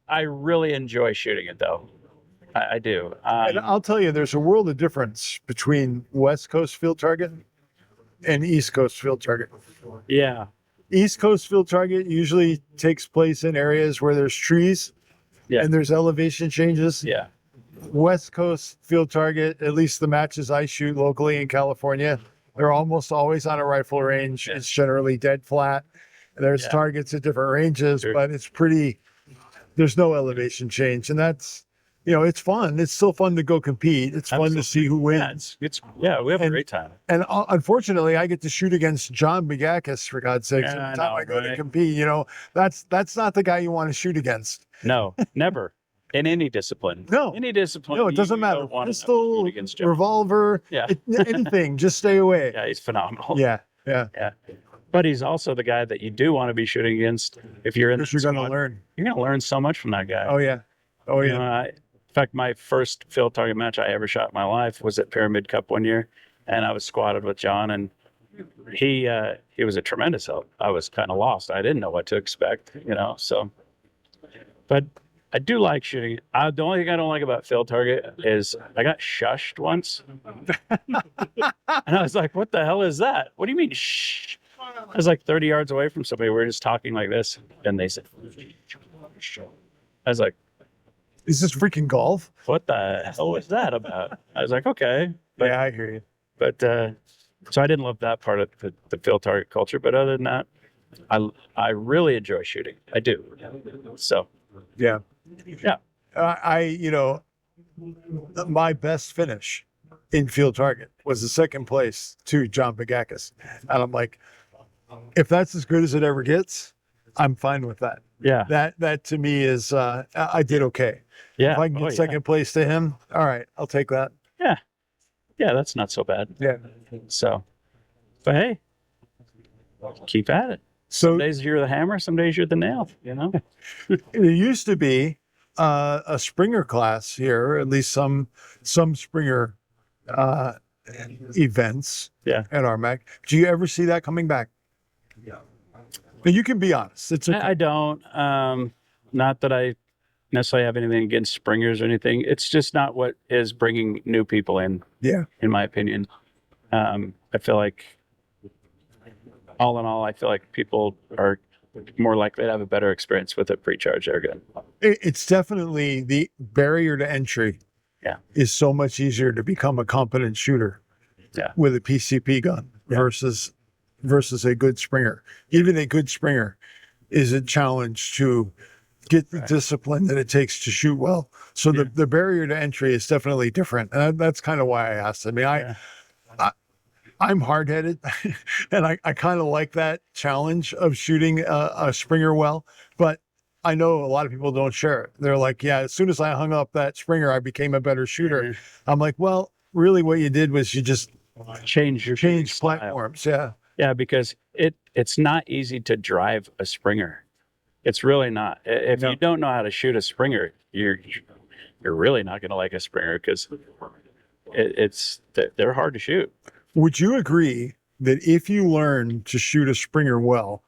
S3: I really enjoy shooting it though. I do.
S2: And I'll tell you, there's a world of difference between West Coast field target and East Coast field target.
S3: Yeah.
S2: East Coast field target usually takes place in areas where there's trees and there's elevation changes.
S3: Yeah.
S2: West Coast field target, at least the matches I shoot locally in California, they're almost always on a rifle range. It's generally dead flat. There's targets at different ranges, but it's there's no elevation change. And that's, it's fun. It's still fun to go compete. It's fun to see who wins.
S3: Yeah, we have a great time.
S2: And unfortunately, I get to shoot against John Begakis, for God's sakes. Every time I go to compete, that's not the guy you want to shoot against.
S3: No, never. In any discipline.
S2: No.
S3: Any discipline.
S2: No, it doesn't matter. Pistol, revolver, anything. Just stay away.
S3: Yeah, he's phenomenal.
S2: Yeah.
S3: But he's also the guy that you do want to be shooting against if you're in.
S2: You're going to learn.
S3: You're going to learn so much from that guy.
S2: Oh yeah.
S3: In fact, my first field target match I ever shot in my life was at Pyramid Cup one year, and I was squatted with John, and he was a tremendous help. I was kind of lost. I didn't know what to expect, so. But I do like shooting. The only thing I don't like about field target is I got shushed once. And I was like, what the hell is that? What do you mean, shh? I was like 30 yards away from somebody. We were just talking like this. And they said, I was like,
S2: is this freaking golf?
S3: What the hell was that about? I was like, okay.
S2: But, yeah, I hear you.
S3: But so I didn't love that part of the field target culture. But other than that, I really enjoy shooting. I do. So.
S2: Yeah.
S3: Yeah.
S2: My best finish in field target was the second place to John Begakis. And I'm like, if that's as good as it ever gets, I'm fine with that.
S3: Yeah.
S2: That to me is, I did okay.
S3: Yeah.
S2: If I can get second place to him, all right, I'll take that.
S3: Yeah. Yeah, that's not so bad.
S2: Yeah.
S3: So, but hey, keep at it.
S2: So
S3: some days you're the hammer, some days you're the nail,
S2: There used to be a Springer class here, or at least some Springer events at RMAC. Do you ever see that coming back? Yeah. But you can be honest. It's okay.
S3: I don't. Not that I necessarily have anything against Springers or anything. It's just not what is bringing new people in.
S2: Yeah.
S3: In my opinion, I feel like. All in all, I feel like people are more likely to have a better experience with a pre-charged airgun.
S2: It's definitely the barrier to entry.
S3: Yeah,
S2: is so much easier to become a competent shooter.
S3: Yeah.
S2: With a PCP gun versus a good Springer. Even a good Springer is a challenge to get the discipline that it takes to shoot well. So the barrier to entry is definitely different, and that's kind of why I asked. I mean, I'm hard-headed, and I kind of like that challenge of shooting a Springer well, but I know a lot of people don't share it. They're like, yeah, as soon as I hung up that Springer, I became a better shooter. Mm-hmm. I'm like, well, really what you did was you just
S3: change
S2: platforms. Yeah.
S3: Yeah, because it's not easy to drive a Springer. It's really not. If you don't know how to shoot a Springer, you're really not going to like a Springer because they're hard to shoot.
S2: Would you agree that if you learn to shoot a Springer well,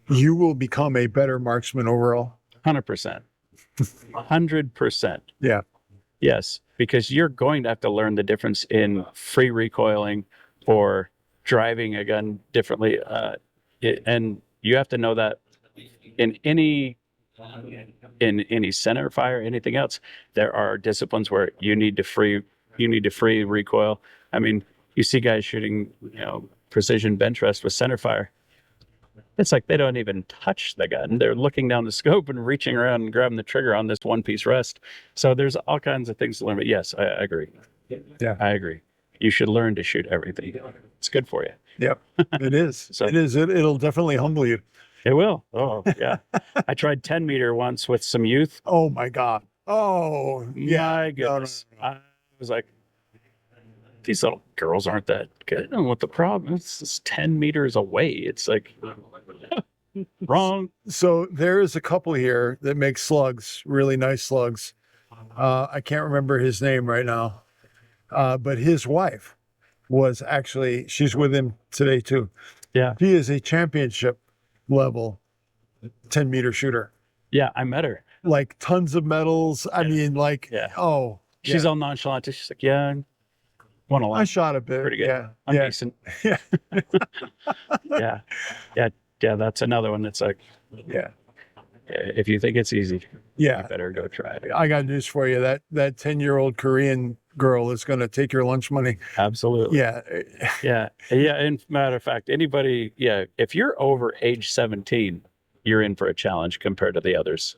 S2: you will become a better marksman overall?
S3: 100%. 100%.
S2: Yeah.
S3: Yes, because you're going to have to learn the difference in free recoiling or driving a gun differently. And you have to know that in any center fire, anything else, there are disciplines where you need to free recoil. I mean, you see guys shooting, precision bench rest with center fire. It's like they don't even touch the gun. They're looking down the scope and reaching around and grabbing the trigger on this one-piece rest. So there's all kinds of things to learn. But yes, I agree.
S2: Yeah,
S3: I agree. You should learn to shoot everything. It's good for you.
S2: Yep, it is. It is. It'll definitely humble you.
S3: It will. Oh, yeah. I tried 10 meter once with some youth.
S2: Oh, my God. Oh, yeah.
S3: My goodness. No. I was like, these little girls aren't that good. I don't know what the problem is. It's 10 meters away. It's like, Wrong.
S2: So there is a couple here that make slugs, really nice slugs. I can't remember his name right now, but his wife was actually, she's with him today too.
S3: Yeah.
S2: She is a championship level 10-meter shooter,
S3: Yeah, I met her.
S2: like tons of medals. I mean, like,
S3: Yeah.
S2: oh,
S3: She's
S2: yeah.
S3: all nonchalant. She's like, yeah, won a lot.
S2: I shot a bit.
S3: Pretty good.
S2: Yeah.
S3: I'm
S2: Yeah.
S3: decent.
S2: Yeah.
S3: Yeah. Yeah. That's another one that's like,
S2: Yeah.
S3: if you think it's easy,
S2: Yeah.
S3: you better go try it.
S2: I got news for you. That 10-year-old Korean girl is going to take your lunch money.
S3: Absolutely.
S2: Yeah.
S3: Yeah. Yeah. And matter of fact, anybody, if you're over age 17, you're in for a challenge compared to the others.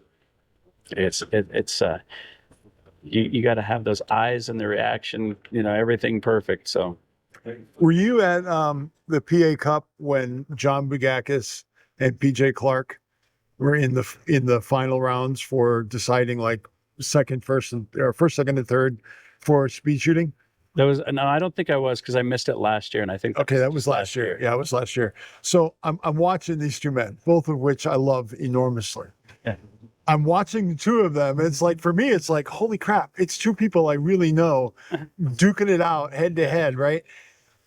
S3: You got to have those eyes and the reaction, everything perfect. So
S2: Were you at the PA Cup when John Bugakis and PJ Clark were in the final rounds for deciding like second, second, and third for speed shooting?
S3: no, I don't think I was, because I missed it last year, and I think
S2: Okay, that was last year. Yeah, it was last year. So I'm watching these two men, both of which I love enormously.
S3: Yeah.
S2: I'm watching the two of them. It's like, for me, it's like, holy crap, it's two people I really know duking it out head to head, right?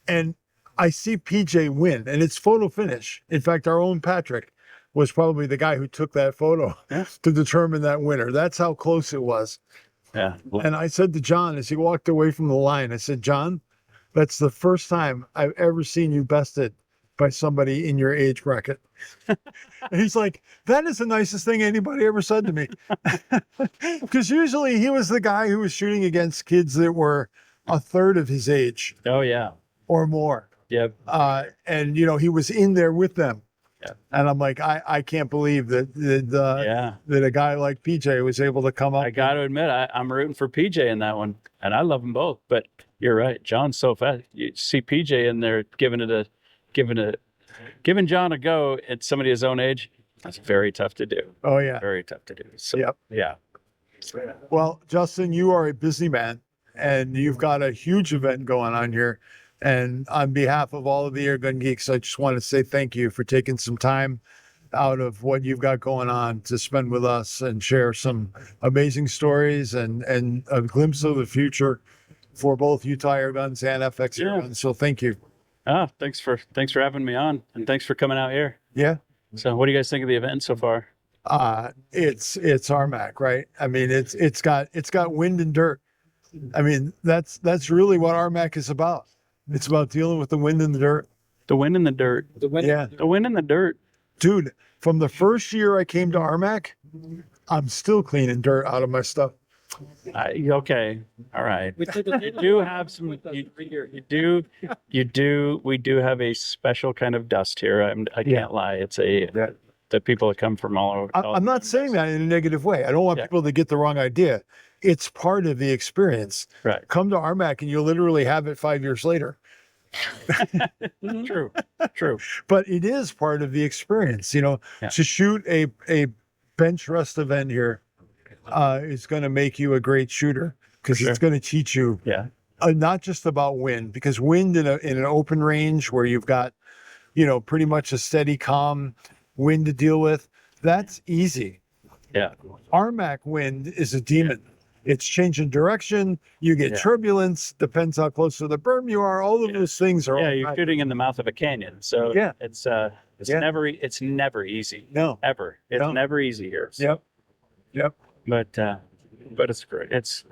S2: And I see PJ win, and it's photo finish. In fact, our own Patrick was probably the guy who took that photo to determine that winner. That's how close it was.
S3: Yeah.
S2: And I said to John, as he walked away from the line, I said, John, that's the first time I've ever seen you bested by somebody in your age bracket. And he's like, that is the nicest thing anybody ever said to me. Because usually he was the guy who was shooting against kids that were a third of his age
S3: Oh, yeah.
S2: or more.
S3: Yep.
S2: And, he was in there with them.
S3: Yeah.
S2: And I'm like, I can't believe that a guy like PJ was able to come up.
S3: I got to admit, I'm rooting for PJ in that one, and I love them both. But you're right, John's so fast. You see PJ in there giving John a go at somebody his own age. That's very tough to do.
S2: Oh, yeah.
S3: Very tough to do. So,
S2: Yep.
S3: Yeah.
S2: Well, Justin, you are a busy man, and you've got a huge event going on here. And on behalf of all of the Airgun Geeks, I just want to say thank you for taking some time out of what you've got going on to spend with us and share some amazing stories and a glimpse of the future for both Utah Airguns and FX Airguns. So thank you.
S3: Thanks for having me on, and thanks for coming out here.
S2: Yeah.
S3: So what do you guys think of the event so far?
S2: It's RMAC, right? I mean, it's got wind and dirt. I mean, that's really what RMAC is about. It's about dealing with the wind and the dirt.
S3: The wind and the dirt.
S2: Yeah.
S3: The wind and the dirt.
S2: Dude, from the first year I came to RMAC, I'm still cleaning dirt out of my stuff.
S3: Okay. All right. You do have some, we do have a special kind of dust here. I can't lie. It's the people that come from all over.
S2: I'm not saying that in a negative way. I don't want people to get the wrong idea. It's part of the experience.
S3: Right.
S2: Come to RMAC and you'll literally have it 5 years later.
S3: True.
S2: But it is part of the experience, to shoot a bench rest event here is going to make you a great shooter, because it's going to teach you not just about wind, because wind in an open range where you've got, pretty much a steady, calm wind to deal with, that's easy.
S3: Yeah.
S2: RMAC wind is a demon. It's changing direction. You get turbulence, depends how close to the berm you are. All of those things are.
S3: Yeah, you're shooting in the mouth of a canyon. So it's never easy.
S2: No.
S3: Ever. It's never easy here. So.
S2: Yep.
S3: But it's great. It's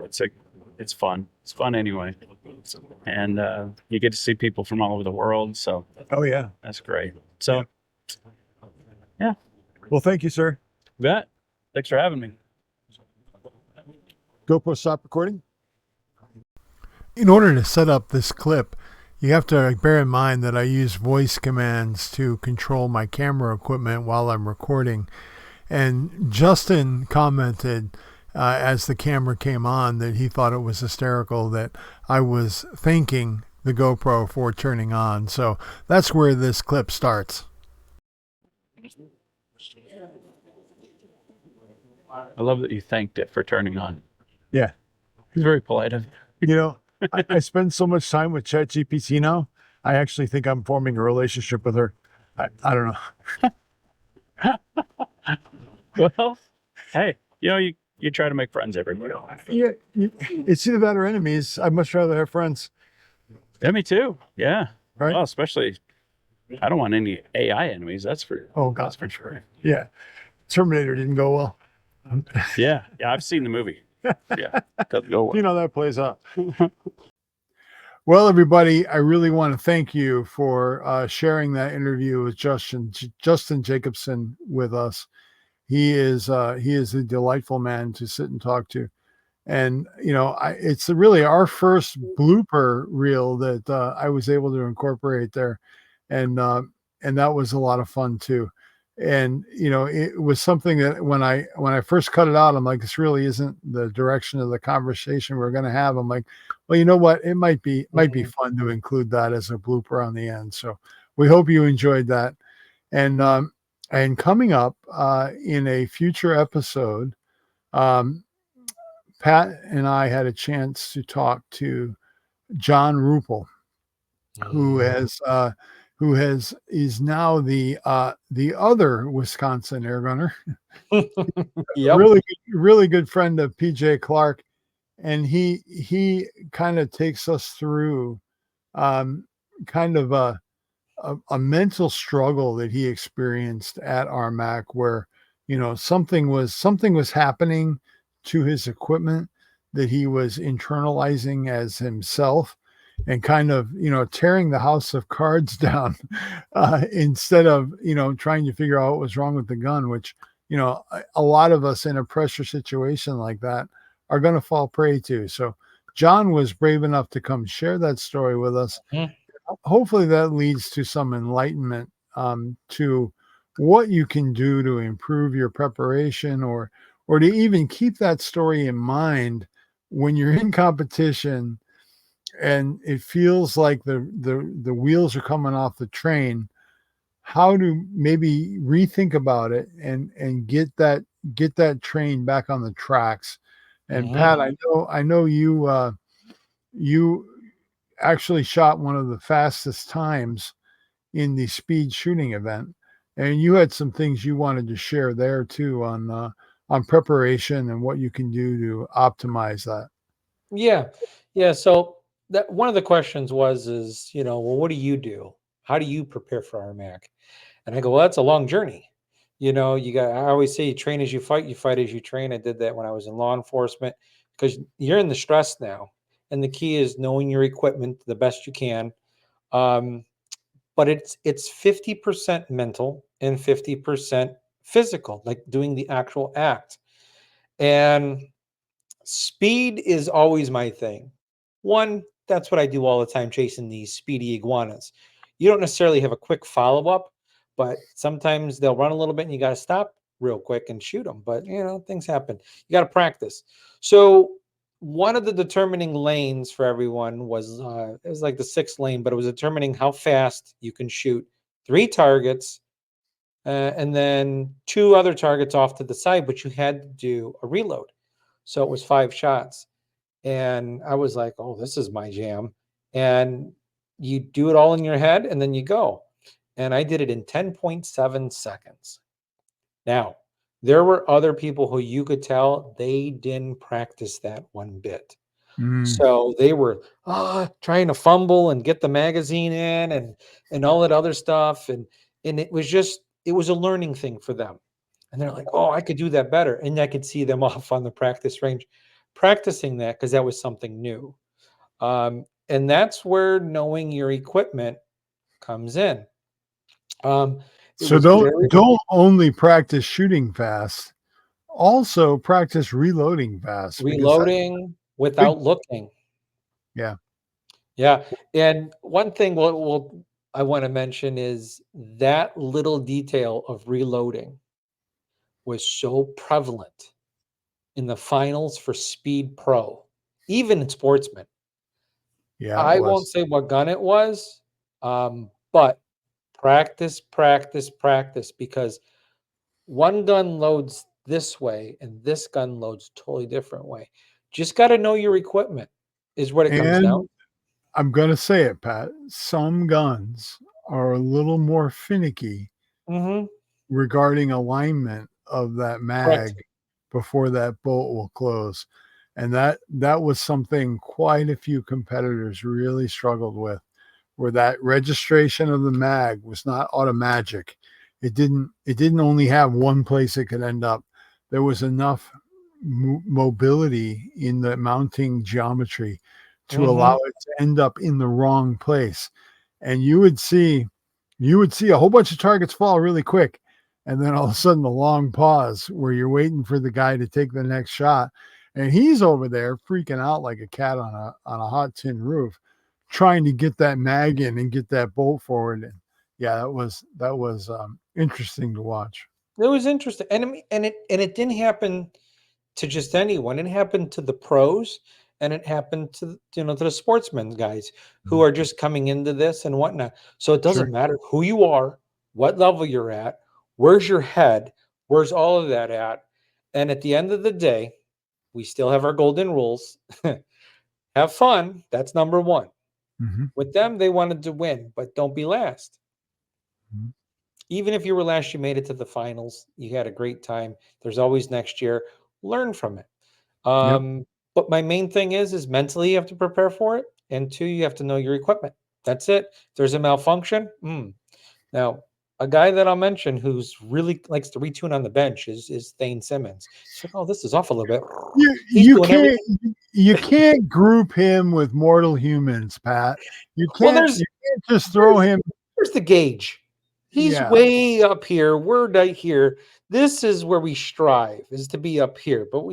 S3: fun. It's fun anyway. And you get to see people from all over the world. So that's great. So yeah.
S2: Well, thank you, sir.
S3: You bet. Thanks for having me.
S2: GoPro stop recording. In order to set up this clip, you have to bear in mind that I use voice commands to control my camera equipment while I'm recording. And Justin commented as the camera came on that he thought it was hysterical that I was thanking the GoPro for turning on. So that's where this clip starts.
S3: I love that you thanked it for turning on.
S2: Yeah.
S3: He's very polite of you.
S2: I spend so much time with ChatGPT now. I actually think I'm forming a relationship with her. I don't know.
S3: Well, hey, you try to make friends everywhere.
S2: Yeah, it's either that or enemies. I'd much rather have friends.
S3: Yeah, me too. Yeah.
S2: Right.
S3: Well, especially, I don't want any AI enemies. That's for
S2: That's for sure. Yeah. Terminator didn't go well.
S3: Yeah. I've seen the movie. Yeah, doesn't go well.
S2: You know that plays out. Well, everybody, I really want to thank you for sharing that interview with Justin Jacobson with us. He is a delightful man to sit and talk to. And, it's really our first blooper reel that I was able to incorporate there. And that was a lot of fun too. And, it was something that when I first cut it out, I'm like, this really isn't the direction of the conversation we're going to have. I'm like, well, you know what? It might be fun to include that as a blooper on the end. So we hope you enjoyed that. And coming up in a future episode, Pat and I had a chance to talk to John Ruppel, who is now the other Wisconsin air gunner.
S1: Yep.
S2: Really good friend of PJ Clark, and he kind of takes us through kind of a mental struggle that he experienced at RMAC, where something was happening to his equipment that he was internalizing as himself, and kind of tearing the house of cards down instead of trying to figure out what was wrong with the gun, which a lot of us in a pressure situation like that are going to fall prey to. So John was brave enough to come share that story with us. Hopefully that leads to some enlightenment to what you can do to improve your preparation, or to even keep that story in mind when you're in competition and it feels like the wheels are coming off the train. How to maybe rethink about it and get that train back on the tracks. And Pat, I know you actually shot one of the fastest times in the speed shooting event, and you had some things you wanted to share there too on preparation and what you can do to optimize that.
S1: Yeah. So that one of the questions is, well, what do you do? How do you prepare for RMAC? And I go, well, that's a long journey. I always say, you train as you fight as you train. I did that when I was in law enforcement, because you're in the stress now. And the key is knowing your equipment the best you can. But it's 50% mental and 50% physical, like doing the actual act. And speed is always my thing. One, that's what I do all the time, chasing these speedy iguanas. You don't necessarily have a quick follow-up, but sometimes they'll run a little bit and you got to stop real quick and shoot them. But, things happen. You got to practice. So one of the determining lanes for everyone was, it was like the 6th lane, but it was determining how fast you can shoot 3 targets and then 2 other targets off to the side, but you had to do a reload. So it was 5 shots. And I was like, oh, this is my jam. And you do it all in your head and then you go. And I did it in 10.7 seconds. Now, there were other people who you could tell they didn't practice that one bit. So they were trying to fumble and get the magazine in and all that other stuff. And it was a learning thing for them. And they're like, oh, I could do that better. And I could see them off on the practice range practicing that, because that was something new. And that's where knowing your equipment comes in.
S2: So don't only practice shooting fast, also practice reloading fast.
S1: Reloading without looking.
S2: Yeah.
S1: And one thing I want to mention is that little detail of reloading was so prevalent in the finals for Speed Pro, even in Sportsman.
S2: Yeah,
S1: I won't say what gun it was, but practice, because one gun loads this way and this gun loads totally different way. Just got to know your equipment is what it comes down.
S2: I'm going to say it, Pat. Some guns are a little more finicky regarding alignment of that mag
S1: Correct.
S2: before that bolt will close. And that was something quite a few competitors really struggled with, where that registration of the mag was not automatic. It didn't only have one place it could end up. There was enough mobility in the mounting geometry to allow it to end up in the wrong place. And you would see a whole bunch of targets fall really quick. And then all of a sudden, a long pause where you're waiting for the guy to take the next shot. And he's over there freaking out like a cat on a hot tin roof, trying to get that mag in and get that bolt forward. And yeah, that was interesting to watch.
S1: It was interesting. And it didn't happen to just anyone. It happened to the pros, and it happened to the sportsmen guys who are just coming into this and whatnot. So it doesn't matter who you are, what level you're at, where's your head, where's all of that at. And at the end of the day, we still have our golden rules. Have fun. That's number one. With them, they wanted to win, but don't be last. Even if you were last, you made it to the finals. You had a great time. There's always next year. Learn from it. But my main thing is mentally you have to prepare for it. And two, you have to know your equipment. That's it. If there's a malfunction. Now, a guy that I'll mention who's really likes to retune on the bench is Thane Simmons. He's like, oh, this is off a little bit.
S2: You can't group him with mortal humans, Pat. You can't just throw him.
S1: There's the gauge. He's way up here. We're right here. This is where we strive, is to be up here. But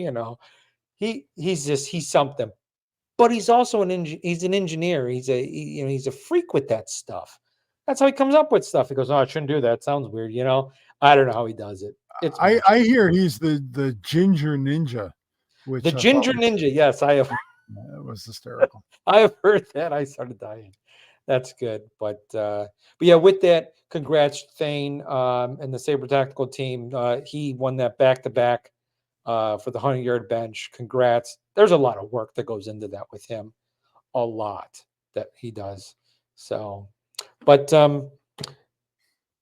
S1: he's something. But he's also an engineer. He's a freak with that stuff. That's how he comes up with stuff. He goes, oh, I shouldn't do that. It sounds weird. I don't know how he does it.
S2: I hear he's the ginger ninja.
S1: The ginger ninja. Yes, I have.
S2: That was hysterical.
S1: I have heard that. I started dying. That's good. But yeah, with that, congrats, Thane, and the Sabre Tactical team. He won that back-to-back for the 100-yard bench. Congrats. There's a lot of work that goes into that with him. A lot that he does. So, but I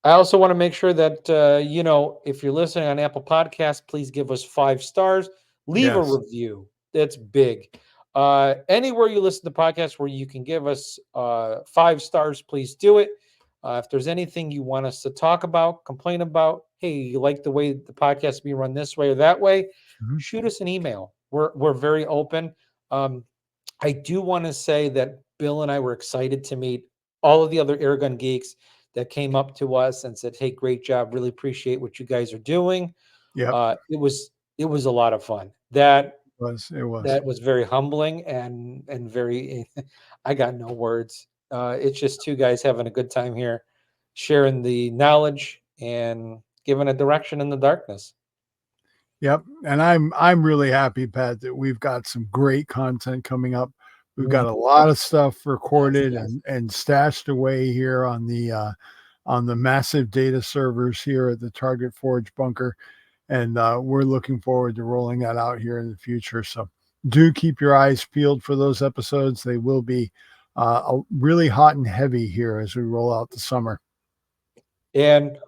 S1: also want to make sure that, if you're listening on Apple Podcasts, please give us 5 stars. Leave a review. That's big. Anywhere you listen to podcasts where you can give us 5 stars, please do it. If there's anything you want us to talk about, complain about, hey, you like the way the podcast is being run this way or that way, shoot us an email. We're very open. I do want to say that Bill and I were excited to meet all of the other Airgun geeks that came up to us and said, hey, great job. Really appreciate what you guys are doing. It was a lot of fun. It was very humbling and very, I got no words. It's just 2 guys having a good time here, sharing the knowledge and giving a direction in the darkness.
S2: Yep. And I'm really happy, Pat, that we've got some great content coming up. We've got a lot of stuff recorded and stashed away here on the massive data servers here at the Target Forge bunker. And we're looking forward to rolling that out here in the future. So do keep your eyes peeled for those episodes. They will be really hot and heavy here as we roll out the summer.
S1: And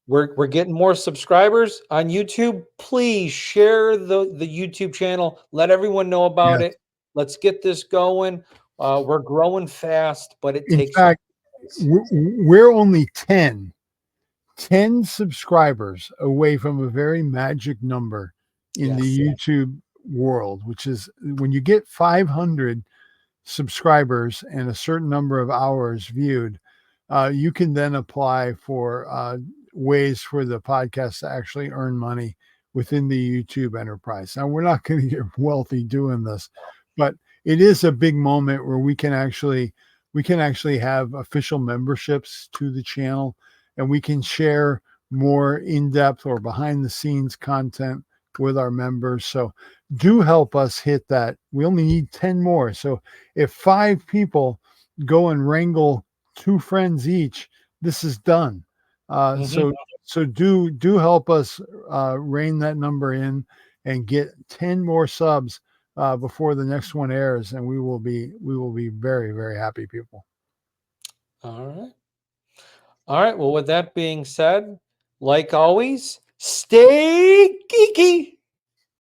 S1: we're getting more subscribers on YouTube. Please share the YouTube channel. Let everyone know about it. Let's get this going. We're growing fast, but it takes.
S2: In fact, we're only 10 subscribers away from a very magic number in the YouTube world, which is when you get 500 subscribers and a certain number of hours viewed, you can then apply for ways for the podcast to actually earn money within the YouTube enterprise. Now, we're not going to get wealthy doing this, but it is a big moment where we can actually have official memberships to the channel, and we can share more in-depth or behind-the-scenes content with our members. So do help us hit that. We only need 10 more. So if 5 people go and wrangle 2 friends each, this is done. So do help us rein that number in and get 10 more subs before the next one airs, and we will be very, very happy people.
S1: All right. Well, with that being said, like always, stay geeky.